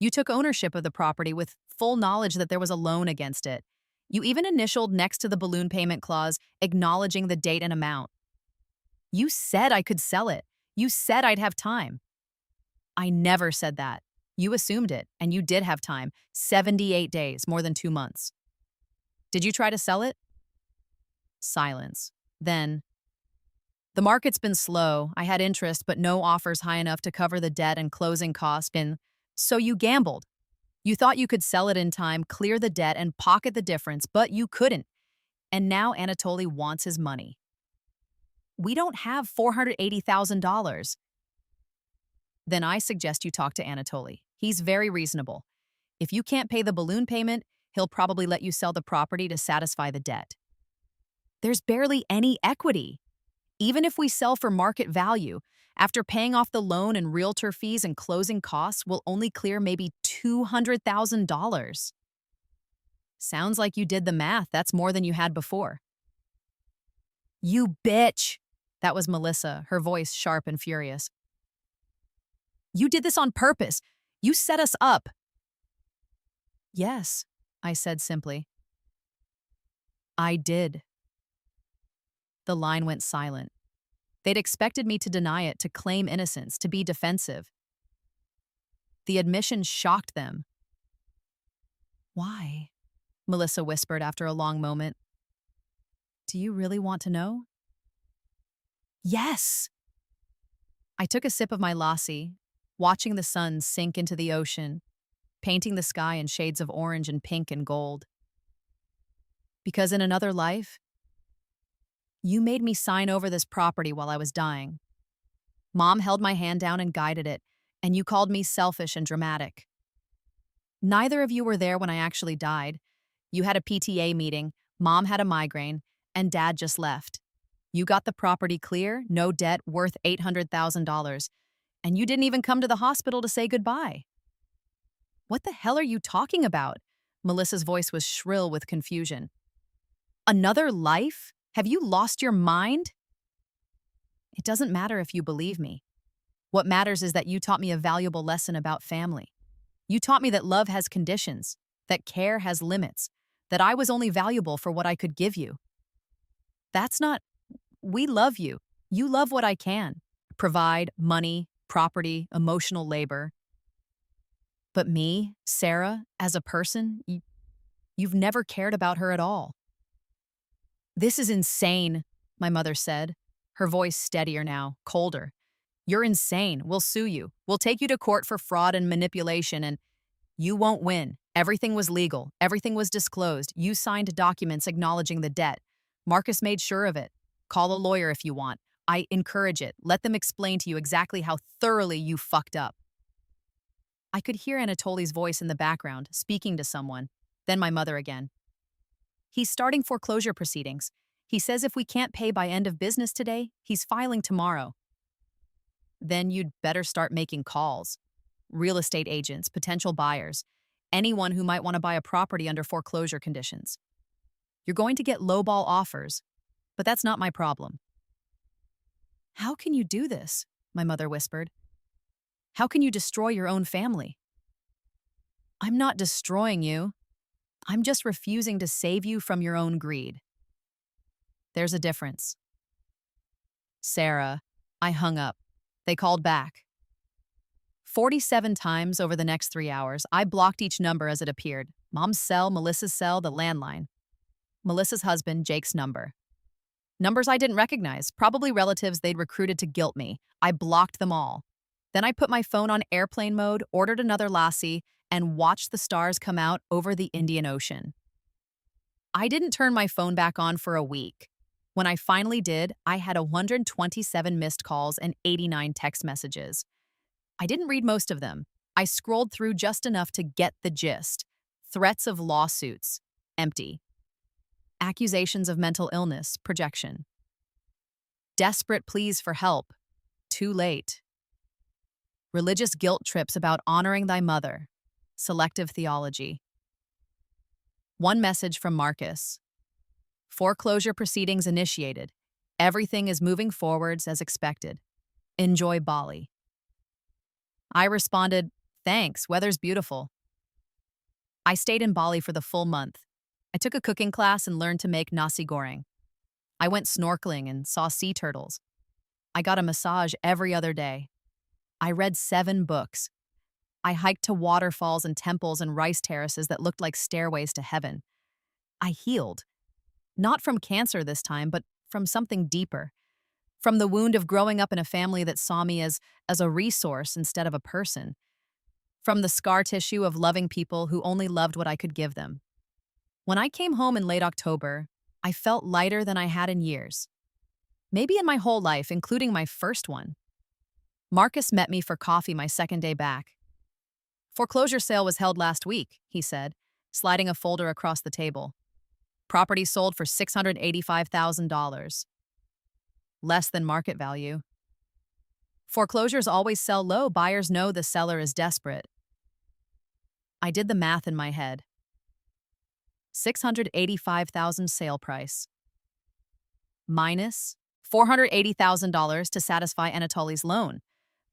You took ownership of the property with full knowledge that there was a loan against it. You even initialed next to the balloon payment clause, acknowledging the date and amount. You said I could sell it. You said I'd have time. I never said that. You assumed it, and you did have time. 78 days, more than 2 months. Did you try to sell it? Silence. Then, the market's been slow. I had interest, but no offers high enough to cover the debt and closing costs. So you gambled. You thought you could sell it in time, clear the debt, and pocket the difference, but you couldn't. And now Anatoly wants his money. We don't have $480,000. Then I suggest you talk to Anatoly. He's very reasonable. If you can't pay the balloon payment, he'll probably let you sell the property to satisfy the debt. There's barely any equity. Even if we sell for market value, after paying off the loan and realtor fees and closing costs, we'll only clear maybe $200,000. Sounds like you did the math. That's more than you had before. You bitch! That was Melissa, her voice sharp and furious. You did this on purpose. You set us up. Yes, I said simply. I did. The line went silent. They'd expected me to deny it, to claim innocence, to be defensive. The admission shocked them. Why? Melissa whispered after a long moment. Do you really want to know? Yes. I took a sip of my lassi, watching the sun sink into the ocean, painting the sky in shades of orange and pink and gold. Because in another life, You made me sign over this property while I was dying. Mom held my hand down and guided it, and you called me selfish and dramatic. Neither of you were there when I actually died. You had a PTA meeting, Mom had a migraine, and Dad just left. You got the property clear, no debt, worth $800,000, and you didn't even come to the hospital to say goodbye. What the hell are you talking about? Melissa's voice was shrill with confusion. Another life? Have you lost your mind? It doesn't matter if you believe me. What matters is that you taught me a valuable lesson about family. You taught me that love has conditions, that care has limits, that I was only valuable for what I could give you. That's not... We love you. You love what I can. Provide, money, property, emotional labor. But me, Sarah, as a person, you've never cared about her at all. This is insane, my mother said, her voice steadier now, colder. You're insane. We'll sue you. We'll take you to court for fraud and manipulation, and you won't win. Everything was legal. Everything was disclosed. You signed documents acknowledging the debt. Marcus made sure of it. Call a lawyer if you want. I encourage it. Let them explain to you exactly how thoroughly you fucked up. I could hear Anatoly's voice in the background, speaking to someone, then my mother again. He's starting foreclosure proceedings. He says if we can't pay by end of business today, he's filing tomorrow. Then you'd better start making calls. Real estate agents, potential buyers, anyone who might want to buy a property under foreclosure conditions. You're going to get lowball offers, but that's not my problem. How can you do this? My mother whispered. How can you destroy your own family? I'm not destroying you. I'm just refusing to save you from your own greed. There's a difference. Sarah, I hung up. They called back. 47 times over the next 3 hours, I blocked each number as it appeared. Mom's cell, Melissa's cell, the landline. Melissa's husband, Jake's number. Numbers I didn't recognize, probably relatives they'd recruited to guilt me. I blocked them all. Then I put my phone on airplane mode, ordered another lassi, and watched the stars come out over the Indian Ocean. I didn't turn my phone back on for a week. When I finally did, I had 127 missed calls and 89 text messages. I didn't read most of them. I scrolled through just enough to get the gist. Threats of lawsuits. Empty. Accusations of mental illness. Projection. Desperate pleas for help. Too late. Religious guilt trips about honoring thy mother. Selective theology. One message from Marcus. Foreclosure proceedings initiated. Everything is moving forwards as expected. Enjoy Bali. I responded, thanks, weather's beautiful. I stayed in Bali for the full month. I took a cooking class and learned to make nasi goreng. I went snorkeling and saw sea turtles. I got a massage every other day. I read 7 books. I hiked to waterfalls and temples and rice terraces that looked like stairways to heaven. I healed. Not from cancer this time, but from something deeper. From the wound of growing up in a family that saw me as a resource instead of a person. From the scar tissue of loving people who only loved what I could give them. When I came home in late October, I felt lighter than I had in years. Maybe in my whole life, including my first one. Marcus met me for coffee my second day back. Foreclosure sale was held last week, he said, sliding a folder across the table. Property sold for $685,000. Less than market value. Foreclosures always sell low. Buyers know the seller is desperate. I did the math in my head. $685,000 sale price. Minus $480,000 to satisfy Anatoly's loan.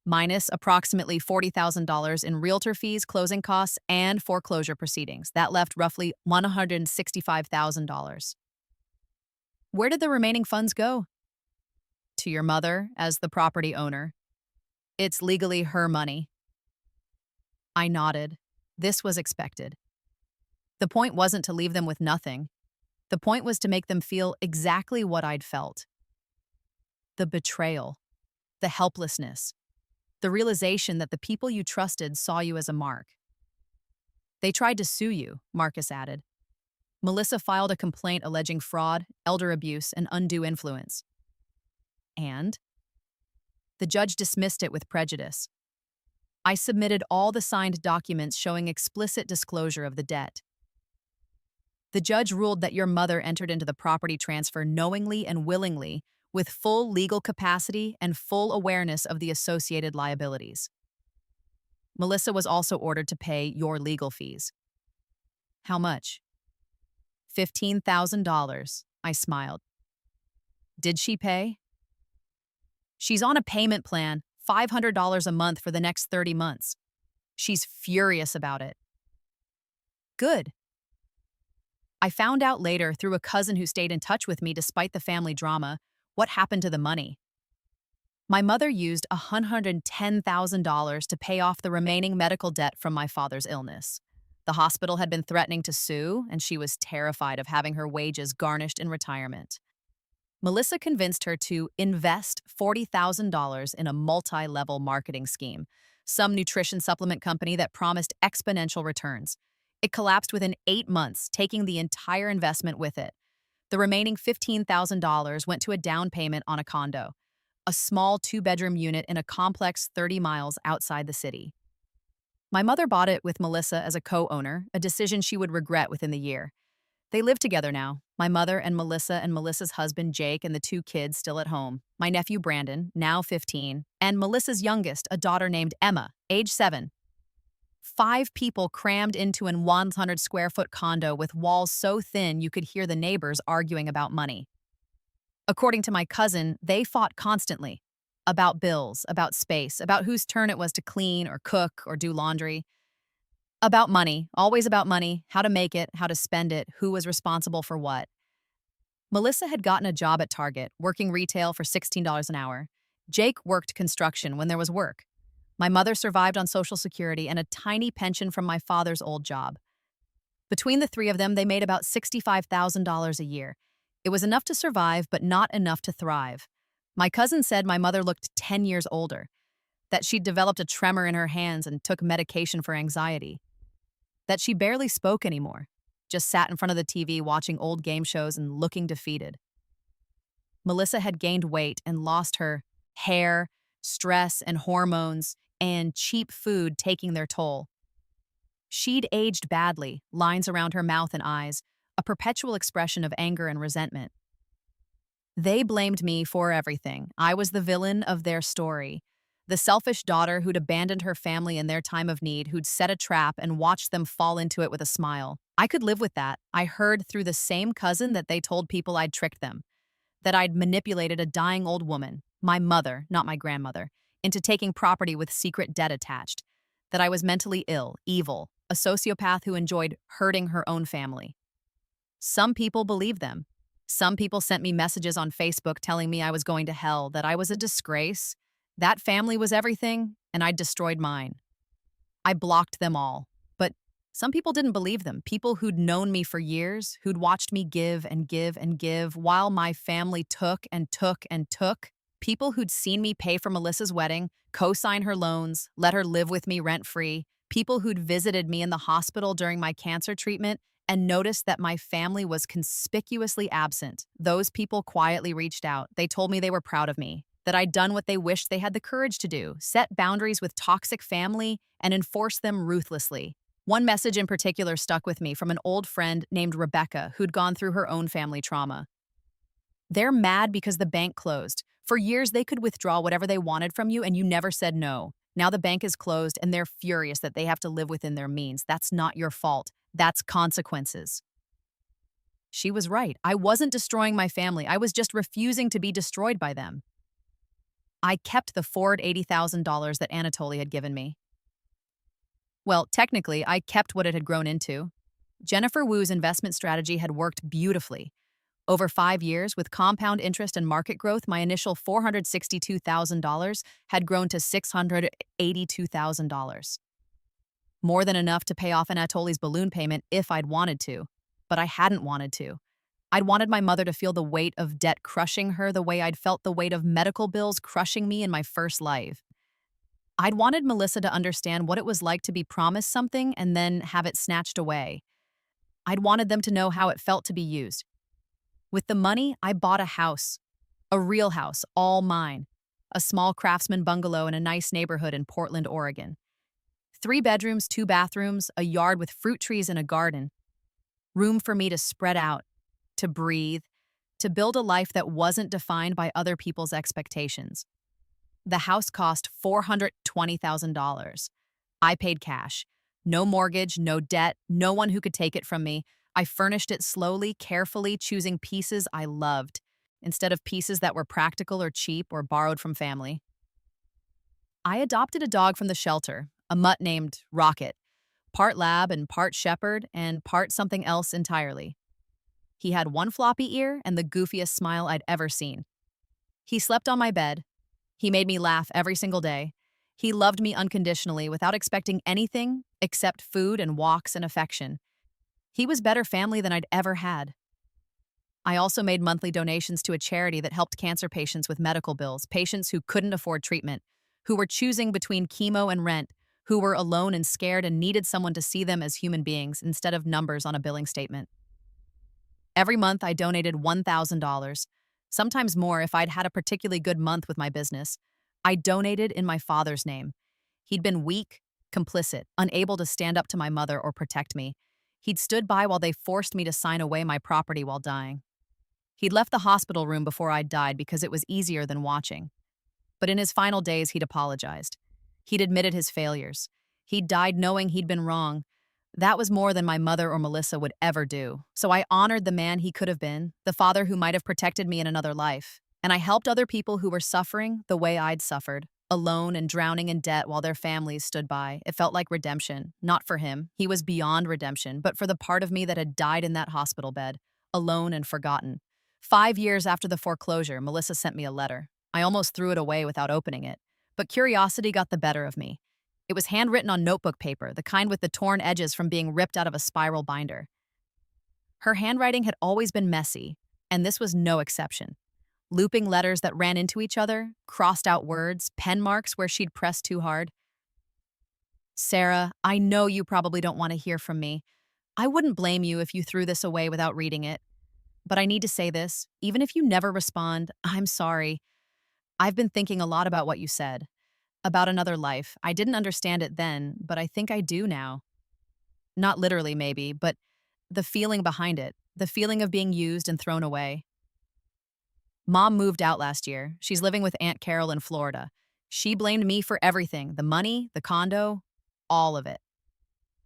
Minus approximately $40,000 in realtor fees, closing costs, and foreclosure proceedings. That left roughly $165,000. Where did the remaining funds go? To your mother as the property owner. It's legally her money. I nodded. This was expected. The point wasn't to leave them with nothing. The point was to make them feel exactly what I'd felt. The betrayal, the helplessness, the realization that the people you trusted saw you as a mark. They tried to sue you, Marcus added. Melissa filed a complaint alleging fraud, elder abuse, and undue influence. And the judge dismissed it with prejudice. I submitted all the signed documents showing explicit disclosure of the debt. The judge ruled that your mother entered into the property transfer knowingly and willingly, with full legal capacity and full awareness of the associated liabilities. Melissa was also ordered to pay your legal fees. How much? $15,000, I smiled. Did she pay? She's on a payment plan, $500 a month for the next 30 months. She's furious about it. Good. I found out later through a cousin who stayed in touch with me despite the family drama what happened to the money. My mother used $110,000 to pay off the remaining medical debt from my father's illness. The hospital had been threatening to sue, and she was terrified of having her wages garnished in retirement. Melissa convinced her to invest $40,000 in a multi-level marketing scheme, some nutrition supplement company that promised exponential returns. It collapsed within 8 months, taking the entire investment with it. The remaining $15,000 went to a down payment on a condo, a small 2-bedroom unit in a complex 30 miles outside the city. My mother bought it with Melissa as a co-owner, a decision she would regret within the year. They live together now, my mother and Melissa's husband Jake and the 2 kids still at home, my nephew Brandon, now 15, and Melissa's youngest, a daughter named Emma, age 7. 5 people crammed into an 100-square-foot condo with walls so thin you could hear the neighbors arguing about money. According to my cousin, they fought constantly. About bills, about space, about whose turn it was to clean or cook or do laundry. About money, always about money, how to make it, how to spend it, who was responsible for what. Melissa had gotten a job at Target, working retail for $16 an hour. Jake worked construction when there was work. My mother survived on Social Security and a tiny pension from my father's old job. Between the 3 of them, they made about $65,000 a year. It was enough to survive, but not enough to thrive. My cousin said my mother looked 10 years older, that she'd developed a tremor in her hands and took medication for anxiety, that she barely spoke anymore, just sat in front of the TV watching old game shows and looking defeated. Melissa had gained weight and lost her hair, stress and hormones, and cheap food taking their toll. She'd aged badly, lines around her mouth and eyes, a perpetual expression of anger and resentment. They blamed me for everything. I was the villain of their story. The selfish daughter who'd abandoned her family in their time of need, who'd set a trap and watched them fall into it with a smile. I could live with that. I heard through the same cousin that they told people I'd tricked them, that I'd manipulated a dying old woman, my mother, not my grandmother, into taking property with secret debt attached, that I was mentally ill, evil, a sociopath who enjoyed hurting her own family. Some people believed them. Some people sent me messages on Facebook telling me I was going to hell, that I was a disgrace, that family was everything, and I'd destroyed mine. I blocked them all. But some people didn't believe them, people who'd known me for years, who'd watched me give and give and give while my family took and took and took, people who'd seen me pay for Melissa's wedding, co-sign her loans, let her live with me rent-free, people who'd visited me in the hospital during my cancer treatment and noticed that my family was conspicuously absent. Those people quietly reached out. They told me they were proud of me, that I'd done what they wished they had the courage to do, set boundaries with toxic family, and enforce them ruthlessly. One message in particular stuck with me from an old friend named Rebecca who'd gone through her own family trauma. They're mad because the bank closed. For years, they could withdraw whatever they wanted from you and you never said no. Now the bank is closed and they're furious that they have to live within their means. That's not your fault. That's consequences. She was right. I wasn't destroying my family. I was just refusing to be destroyed by them. I kept the forward $80,000 that Anatoly had given me. Well, technically, I kept what it had grown into. Jennifer Wu's investment strategy had worked beautifully. Over 5 years, with compound interest and market growth, my initial $462,000 had grown to $682,000. More than enough to pay off Anatoly's balloon payment if I'd wanted to, but I hadn't wanted to. I'd wanted my mother to feel the weight of debt crushing her the way I'd felt the weight of medical bills crushing me in my first life. I'd wanted Melissa to understand what it was like to be promised something and then have it snatched away. I'd wanted them to know how it felt to be used. With the money, I bought a house. A real house, all mine. A small craftsman bungalow in a nice neighborhood in Portland, Oregon. 3 bedrooms, 2 bathrooms, a yard with fruit trees and a garden. Room for me to spread out, to breathe, to build a life that wasn't defined by other people's expectations. The house cost $420,000. I paid cash. No mortgage, no debt, no one who could take it from me. I furnished it slowly, carefully, choosing pieces I loved, instead of pieces that were practical or cheap or borrowed from family. I adopted a dog from the shelter, a mutt named Rocket, part lab and part shepherd and part something else entirely. He had one floppy ear and the goofiest smile I'd ever seen. He slept on my bed. He made me laugh every single day. He loved me unconditionally without expecting anything except food and walks and affection. He was better family than I'd ever had. I also made monthly donations to a charity that helped cancer patients with medical bills, patients who couldn't afford treatment, who were choosing between chemo and rent, who were alone and scared and needed someone to see them as human beings instead of numbers on a billing statement. Every month, I donated $1,000, sometimes more if I'd had a particularly good month with my business. I donated in my father's name. He'd been weak, complicit, unable to stand up to my mother or protect me. He'd stood by while they forced me to sign away my property while dying. He'd left the hospital room before I'd died because it was easier than watching. But in his final days, he'd apologized. He'd admitted his failures. He'd died knowing he'd been wrong. That was more than my mother or Melissa would ever do. So I honored the man he could have been, the father who might have protected me in another life. And I helped other people who were suffering the way I'd suffered, alone and drowning in debt while their families stood by. It felt like redemption. Not for him. He was beyond redemption, but for the part of me that had died in that hospital bed, alone and forgotten. 5 years after the foreclosure, Melissa sent me a letter. I almost threw it away without opening it. But curiosity got the better of me. It was handwritten on notebook paper, the kind with the torn edges from being ripped out of a spiral binder. Her handwriting had always been messy, and this was no exception. Looping letters that ran into each other, crossed out words, pen marks where she'd pressed too hard. Sarah, I know you probably don't want to hear from me. I wouldn't blame you if you threw this away without reading it. But I need to say this, even if you never respond, I'm sorry. I've been thinking a lot about what you said. About another life. I didn't understand it then, but I think I do now. Not literally, maybe, but the feeling behind it, the feeling of being used and thrown away. Mom moved out last year. She's living with Aunt Carol in Florida. She blamed me for everything, the money, the condo, all of it.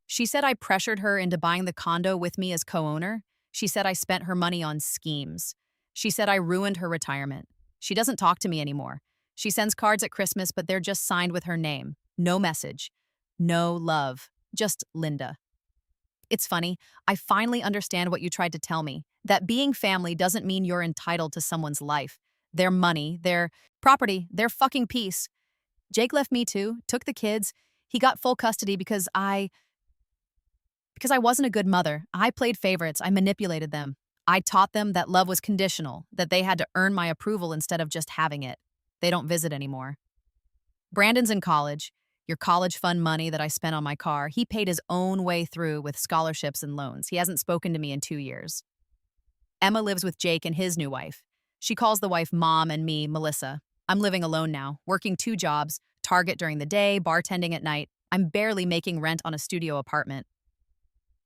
She said I pressured her into buying the condo with me as co-owner. She said I spent her money on schemes. She said I ruined her retirement. She doesn't talk to me anymore. She sends cards at Christmas, but they're just signed with her name. No message. No love. Just Linda. It's funny. I finally understand what you tried to tell me. That being family doesn't mean you're entitled to someone's life. Their money, their property, their fucking peace. Jake left me too, took the kids. He got full custody because I wasn't a good mother. I played favorites. I manipulated them. I taught them that love was conditional, that they had to earn my approval instead of just having it. They don't visit anymore. Brandon's in college. Your college fund money that I spent on my car, he paid his own way through with scholarships and loans. He hasn't spoken to me in 2 years. Emma lives with Jake and his new wife. She calls the wife Mom and me, Melissa. I'm living alone now, working 2 jobs, Target during the day, bartending at night. I'm barely making rent on a studio apartment.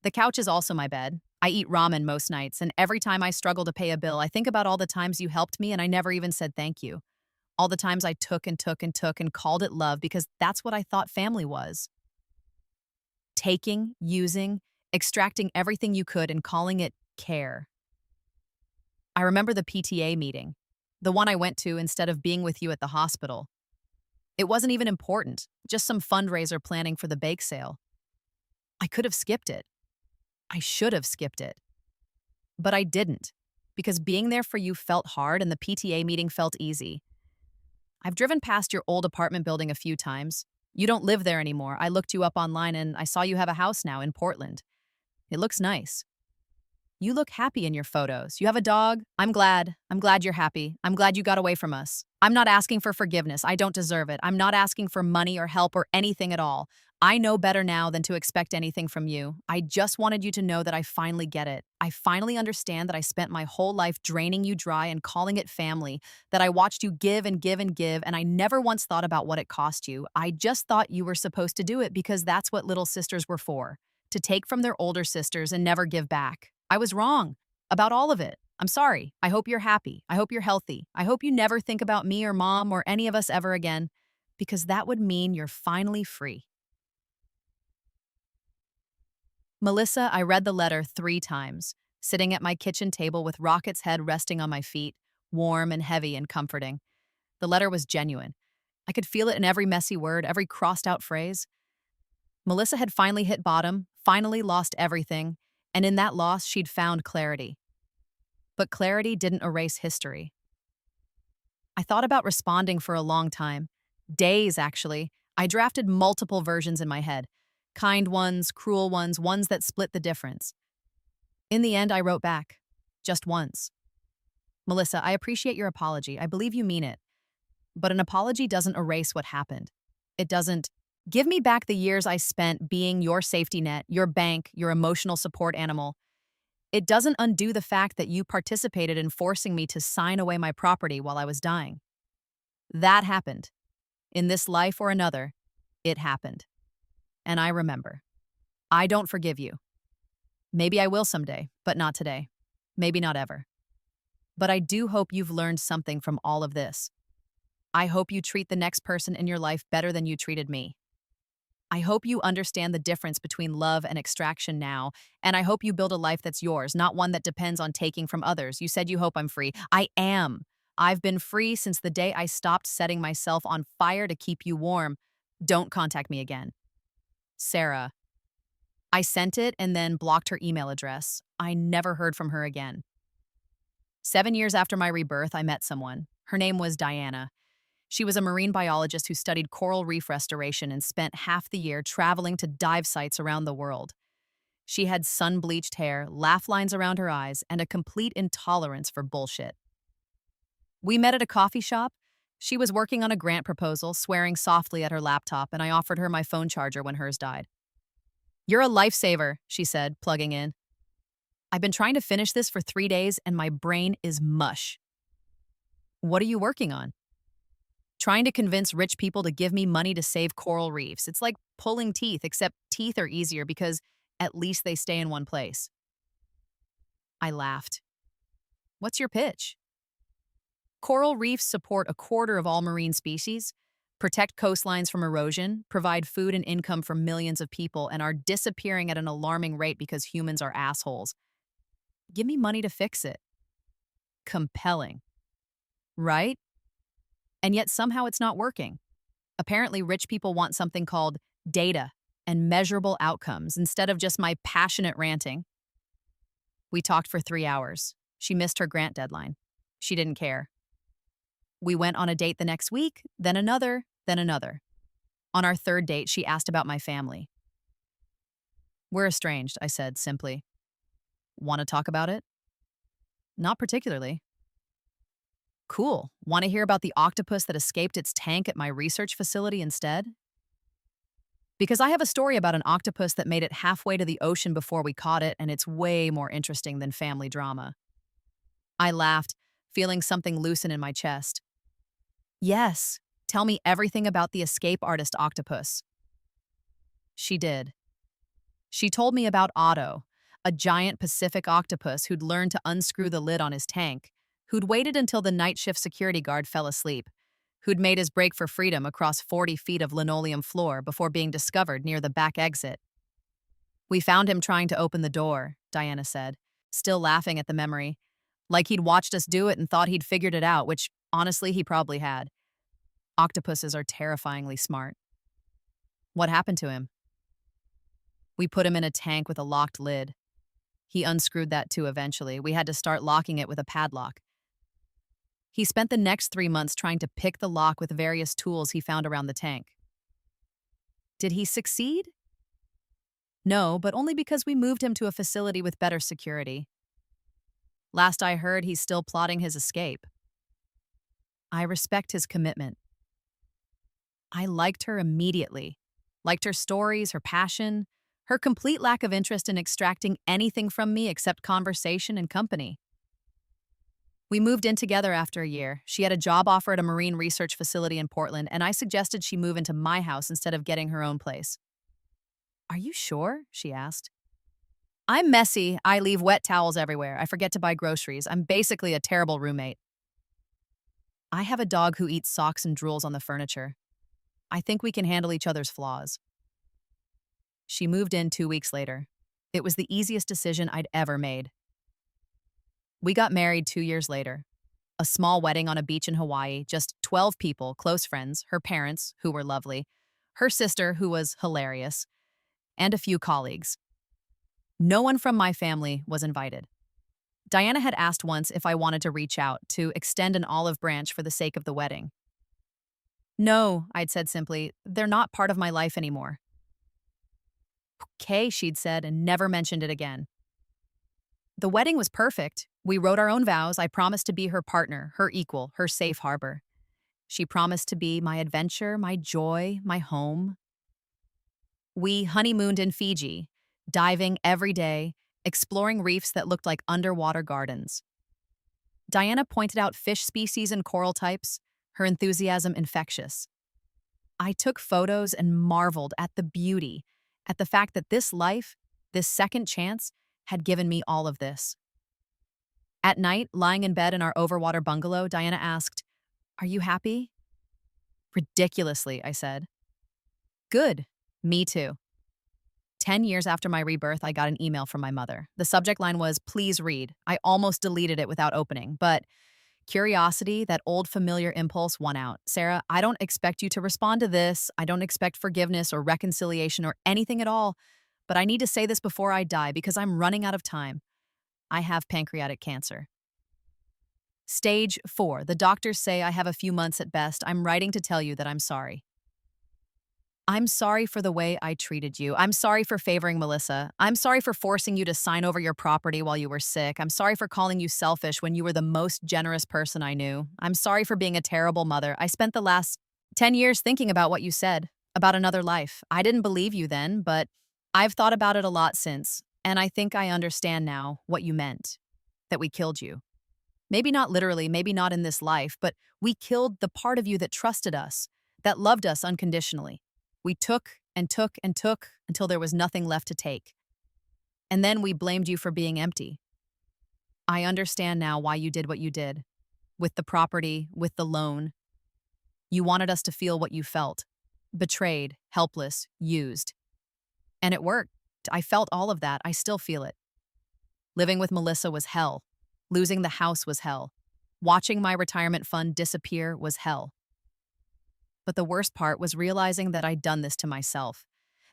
The couch is also my bed. I eat ramen most nights, and every time I struggle to pay a bill, I think about all the times you helped me and I never even said thank you. All the times I took and took and took and called it love because that's what I thought family was. Taking, using, extracting everything you could and calling it care. I remember the PTA meeting, the one I went to instead of being with you at the hospital. It wasn't even important, just some fundraiser planning for the bake sale. I could have skipped it. I should have skipped it. But I didn't, because being there for you felt hard and the PTA meeting felt easy. I've driven past your old apartment building a few times. You don't live there anymore. I looked you up online and I saw you have a house now in Portland. It looks nice. You look happy in your photos. You have a dog. I'm glad. I'm glad you're happy. I'm glad you got away from us. I'm not asking for forgiveness. I don't deserve it. I'm not asking for money or help or anything at all. I know better now than to expect anything from you. I just wanted you to know that I finally get it. I finally understand that I spent my whole life draining you dry and calling it family, that I watched you give and give and give, and I never once thought about what it cost you. I just thought you were supposed to do it because that's what little sisters were for, to take from their older sisters and never give back. I was wrong about all of it. I'm sorry. I hope you're happy. I hope you're healthy. I hope you never think about me or mom or any of us ever again, because that would mean you're finally free. Melissa, I read the letter 3 times, sitting at my kitchen table with Rocket's head resting on my feet, warm and heavy and comforting. The letter was genuine. I could feel it in every messy word, every crossed out phrase. Melissa had finally hit bottom, finally lost everything, and in that loss, she'd found clarity. But clarity didn't erase history. I thought about responding for a long time. Days, actually. I drafted multiple versions in my head. Kind ones, cruel ones, ones that split the difference. In the end, I wrote back. Just once. Melissa, I appreciate your apology. I believe you mean it. But an apology doesn't erase what happened. It doesn't give me back the years I spent being your safety net, your bank, your emotional support animal. It doesn't undo the fact that you participated in forcing me to sign away my property while I was dying. That happened. In this life or another, it happened. And I remember. I don't forgive you. Maybe I will someday, but not today. Maybe not ever. But I do hope you've learned something from all of this. I hope you treat the next person in your life better than you treated me. I hope you understand the difference between love and extraction now, and I hope you build a life that's yours, not one that depends on taking from others. You said you hope I'm free. I am. I've been free since the day I stopped setting myself on fire to keep you warm. Don't contact me again. Sarah. I sent it and then blocked her email address. I never heard from her again. 7 years after my rebirth, I met someone. Her name was Diana. She was a marine biologist who studied coral reef restoration and spent half the year traveling to dive sites around the world. She had sun-bleached hair, laugh lines around her eyes, and a complete intolerance for bullshit. We met at a coffee shop. She was working on a grant proposal, swearing softly at her laptop, and I offered her my phone charger when hers died. "You're a lifesaver," she said, plugging in. "I've been trying to finish this for 3 days, and my brain is mush." "What are you working on?" "Trying to convince rich people to give me money to save coral reefs. It's like pulling teeth, except teeth are easier because at least they stay in one place." I laughed. "What's your pitch?" "Coral reefs support a quarter of all marine species, protect coastlines from erosion, provide food and income for millions of people, and are disappearing at an alarming rate because humans are assholes. Give me money to fix it." Compelling. Right? And yet somehow it's not working. Apparently, rich people want something called data and measurable outcomes instead of just my passionate ranting. We talked for 3 hours. She missed her grant deadline. She didn't care. We went on a date the next week, then another, then another. On our 3rd date, she asked about my family. "We're estranged," I said simply. "Want to talk about it?" "Not particularly." "Cool. Want to hear about the octopus that escaped its tank at my research facility instead?" "Because I have a story about an octopus that made it halfway to the ocean before we caught it, and it's way more interesting than family drama." I laughed, feeling something loosen in my chest. "Yes, tell me everything about the escape artist octopus." She did. She told me about Otto, a giant Pacific octopus who'd learned to unscrew the lid on his tank, who'd waited until the night shift security guard fell asleep, who'd made his break for freedom across 40 feet of linoleum floor before being discovered near the back exit. "We found him trying to open the door," Diana said, still laughing at the memory, like he'd watched us do it and thought he'd figured it out, which, honestly, he probably had. Octopuses are terrifyingly smart. "What happened to him?" "We put him in a tank with a locked lid. He unscrewed that too eventually. We had to start locking it with a padlock. He spent the next 3 months trying to pick the lock with various tools he found around the tank." "Did he succeed?" "No, but only because we moved him to a facility with better security. Last I heard, he's still plotting his escape." I respect his commitment. I liked her immediately. liked her stories, her passion, her complete lack of interest in extracting anything from me except conversation and company. We moved in together after a year. She had a job offer at a marine research facility in Portland, and I suggested she move into my house instead of getting her own place. Are you sure? She asked. I'm messy. I leave wet towels everywhere. I forget to buy groceries. I'm basically a terrible roommate. I have a dog who eats socks and drools on the furniture. I think we can handle each other's flaws. She moved in 2 weeks later. It was the easiest decision I'd ever made. We got married 2 years later. A small wedding on a beach in Hawaii, just 12 people, close friends, her parents, who were lovely, her sister, who was hilarious, and a few colleagues. No one from my family was invited. Diana had asked once if I wanted to reach out to extend an olive branch for the sake of the wedding. No, I'd said simply, they're not part of my life anymore. Okay, she'd said, and never mentioned it again. The wedding was perfect. We wrote our own vows. I promised to be her partner, her equal, her safe harbor. She promised to be my adventure, my joy, my home. We honeymooned in Fiji, diving every day, exploring reefs that looked like underwater gardens. Diana pointed out fish species and coral types, her enthusiasm infectious. I took photos and marveled at the beauty, at the fact that this life, this second chance, had given me all of this. At night, lying in bed in our overwater bungalow, Diana asked, "Are you happy?" Ridiculously, I said. Good. Me too. 10 years after my rebirth, I got an email from my mother. The subject line was, "Please read." I almost deleted it without opening, but curiosity, that old familiar impulse, won out. "Sarah, I don't expect you to respond to this. I don't expect forgiveness or reconciliation or anything at all. But I need to say this before I die because I'm running out of time. I have pancreatic cancer. Stage 4. The doctors say I have a few months at best. I'm writing to tell you that I'm sorry. I'm sorry for the way I treated you. I'm sorry for favoring Melissa. I'm sorry for forcing you to sign over your property while you were sick. I'm sorry for calling you selfish when you were the most generous person I knew. I'm sorry for being a terrible mother. I spent the last 10 years thinking about what you said, about another life. I didn't believe you then, but I've thought about it a lot since, and I think I understand now what you meant, that we killed you. Maybe not literally, maybe not in this life, but we killed the part of you that trusted us, that loved us unconditionally. We took and took and took until there was nothing left to take. And then we blamed you for being empty. I understand now why you did what you did. With the property, with the loan. You wanted us to feel what you felt. Betrayed, helpless, used. And it worked. I felt all of that. I still feel it. Living with Melissa was hell. Losing the house was hell. Watching my retirement fund disappear was hell. But the worst part was realizing that I'd done this to myself,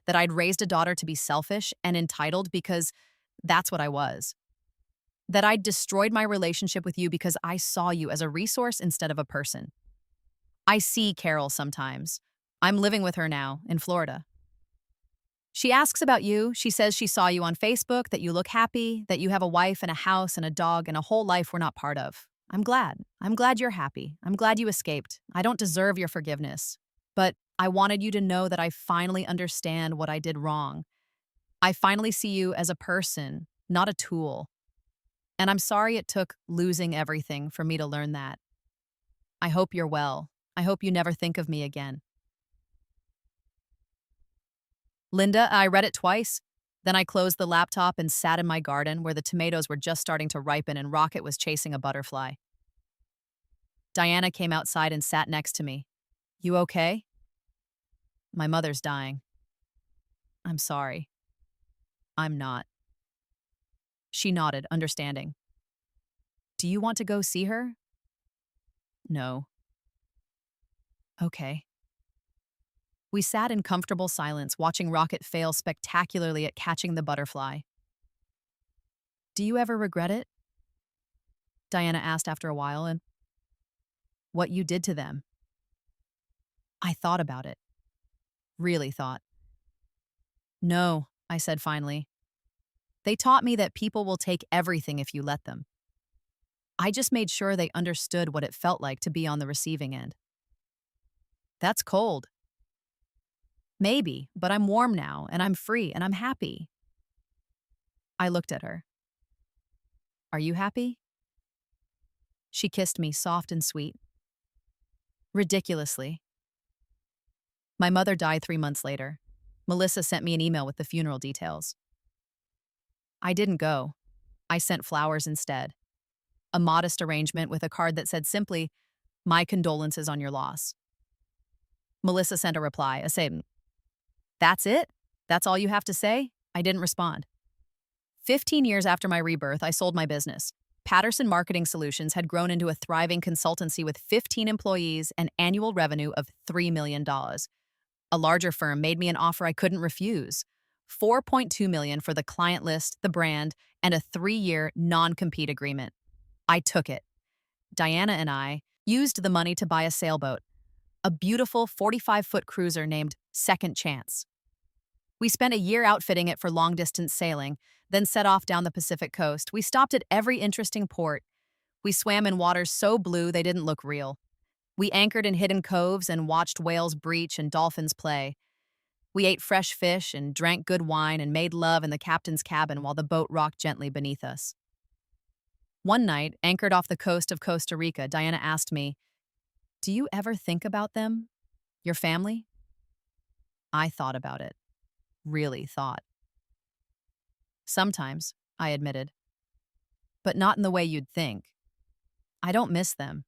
that I'd raised a daughter to be selfish and entitled because that's what I was. That I'd destroyed my relationship with you because I saw you as a resource instead of a person. I see Carol sometimes. I'm living with her now in Florida. She asks about you. She says she saw you on Facebook, that you look happy, that you have a wife and a house and a dog and a whole life we're not part of. I'm glad. I'm glad you're happy. I'm glad you escaped. I don't deserve your forgiveness. But I wanted you to know that I finally understand what I did wrong. I finally see you as a person, not a tool. And I'm sorry it took losing everything for me to learn that. I hope you're well. I hope you never think of me again. Linda, I read it twice. Then I closed the laptop and sat in my garden where the tomatoes were just starting to ripen and Rocket was chasing a butterfly. Diana came outside and sat next to me. You okay? My mother's dying. I'm sorry. I'm not. She nodded, understanding. Do you want to go see her? No. Okay. We sat in comfortable silence, watching Rocket fail spectacularly at catching the butterfly. Do you ever regret it? Diana asked after a while, and what you did to them. I thought about it. Really thought. No, I said finally. They taught me that people will take everything if you let them. I just made sure they understood what it felt like to be on the receiving end. That's cold. Maybe, but I'm warm now, and I'm free, and I'm happy. I looked at her. Are you happy? She kissed me, soft and sweet. Ridiculously. My mother died 3 months later. Melissa sent me an email with the funeral details. I didn't go. I sent flowers instead. A modest arrangement with a card that said simply, "My condolences on your loss." Melissa sent a reply, a saying, "That's it? That's all you have to say?" I didn't respond. 15 years after my rebirth, I sold my business. Patterson Marketing Solutions had grown into a thriving consultancy with 15 employees and annual revenue of $3 million. A larger firm made me an offer I couldn't refuse. $4.2 million for the client list, the brand, and a 3-year non-compete agreement. I took it. Diana and I used the money to buy a sailboat, a beautiful 45-foot cruiser named Second Chance. We spent a year outfitting it for long-distance sailing, then set off down the Pacific coast. We stopped at every interesting port. We swam in waters so blue they didn't look real. We anchored in hidden coves and watched whales breach and dolphins play. We ate fresh fish and drank good wine and made love in the captain's cabin while the boat rocked gently beneath us. One night, anchored off the coast of Costa Rica, Diana asked me, "Do you ever think about them? Your family?" I thought about it. Really thought. Sometimes, I admitted. But not in the way you'd think. I don't miss them.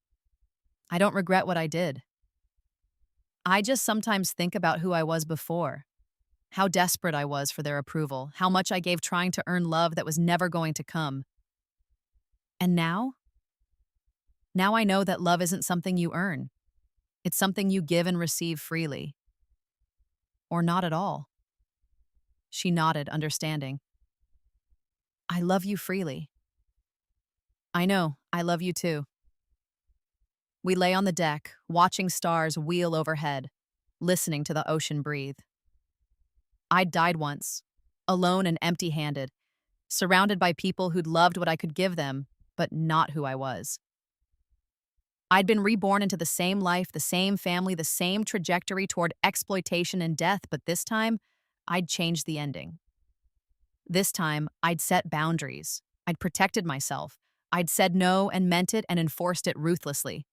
I don't regret what I did. I just sometimes think about who I was before. How desperate I was for their approval, how much I gave trying to earn love that was never going to come. And now? Now I know that love isn't something you earn. It's something you give and receive freely. Or not at all. She nodded, understanding. I love you freely. I know, I love you too. We lay on the deck, watching stars wheel overhead, listening to the ocean breathe. I'd died once, alone and empty-handed, surrounded by people who'd loved what I could give them, but not who I was. I'd been reborn into the same life, the same family, the same trajectory toward exploitation and death, but this time, I'd changed the ending. This time, I'd set boundaries. I'd protected myself. I'd said no and meant it and enforced it ruthlessly.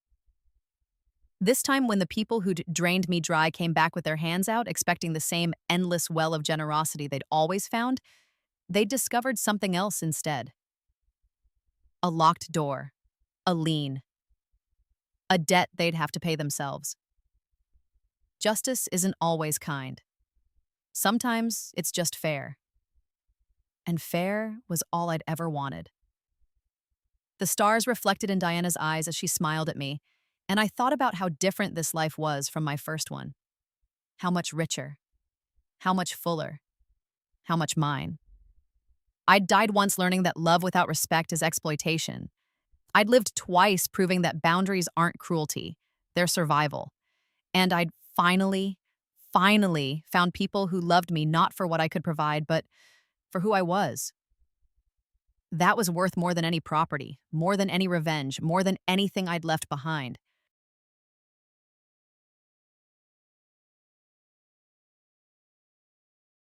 This time, when the people who'd drained me dry came back with their hands out, expecting the same endless well of generosity they'd always found, they'd discovered something else instead. A locked door. A lien. A debt they'd have to pay themselves. Justice isn't always kind. Sometimes it's just fair. And fair was all I'd ever wanted. The stars reflected in Diana's eyes as she smiled at me, and I thought about how different this life was from my first one. How much richer. How much fuller. How much mine. I'd died once learning that love without respect is exploitation. I'd lived twice proving that boundaries aren't cruelty, they're survival. And I'd finally found people who loved me not for what I could provide, but for who I was. That was worth more than any property, more than any revenge, more than anything I'd left behind.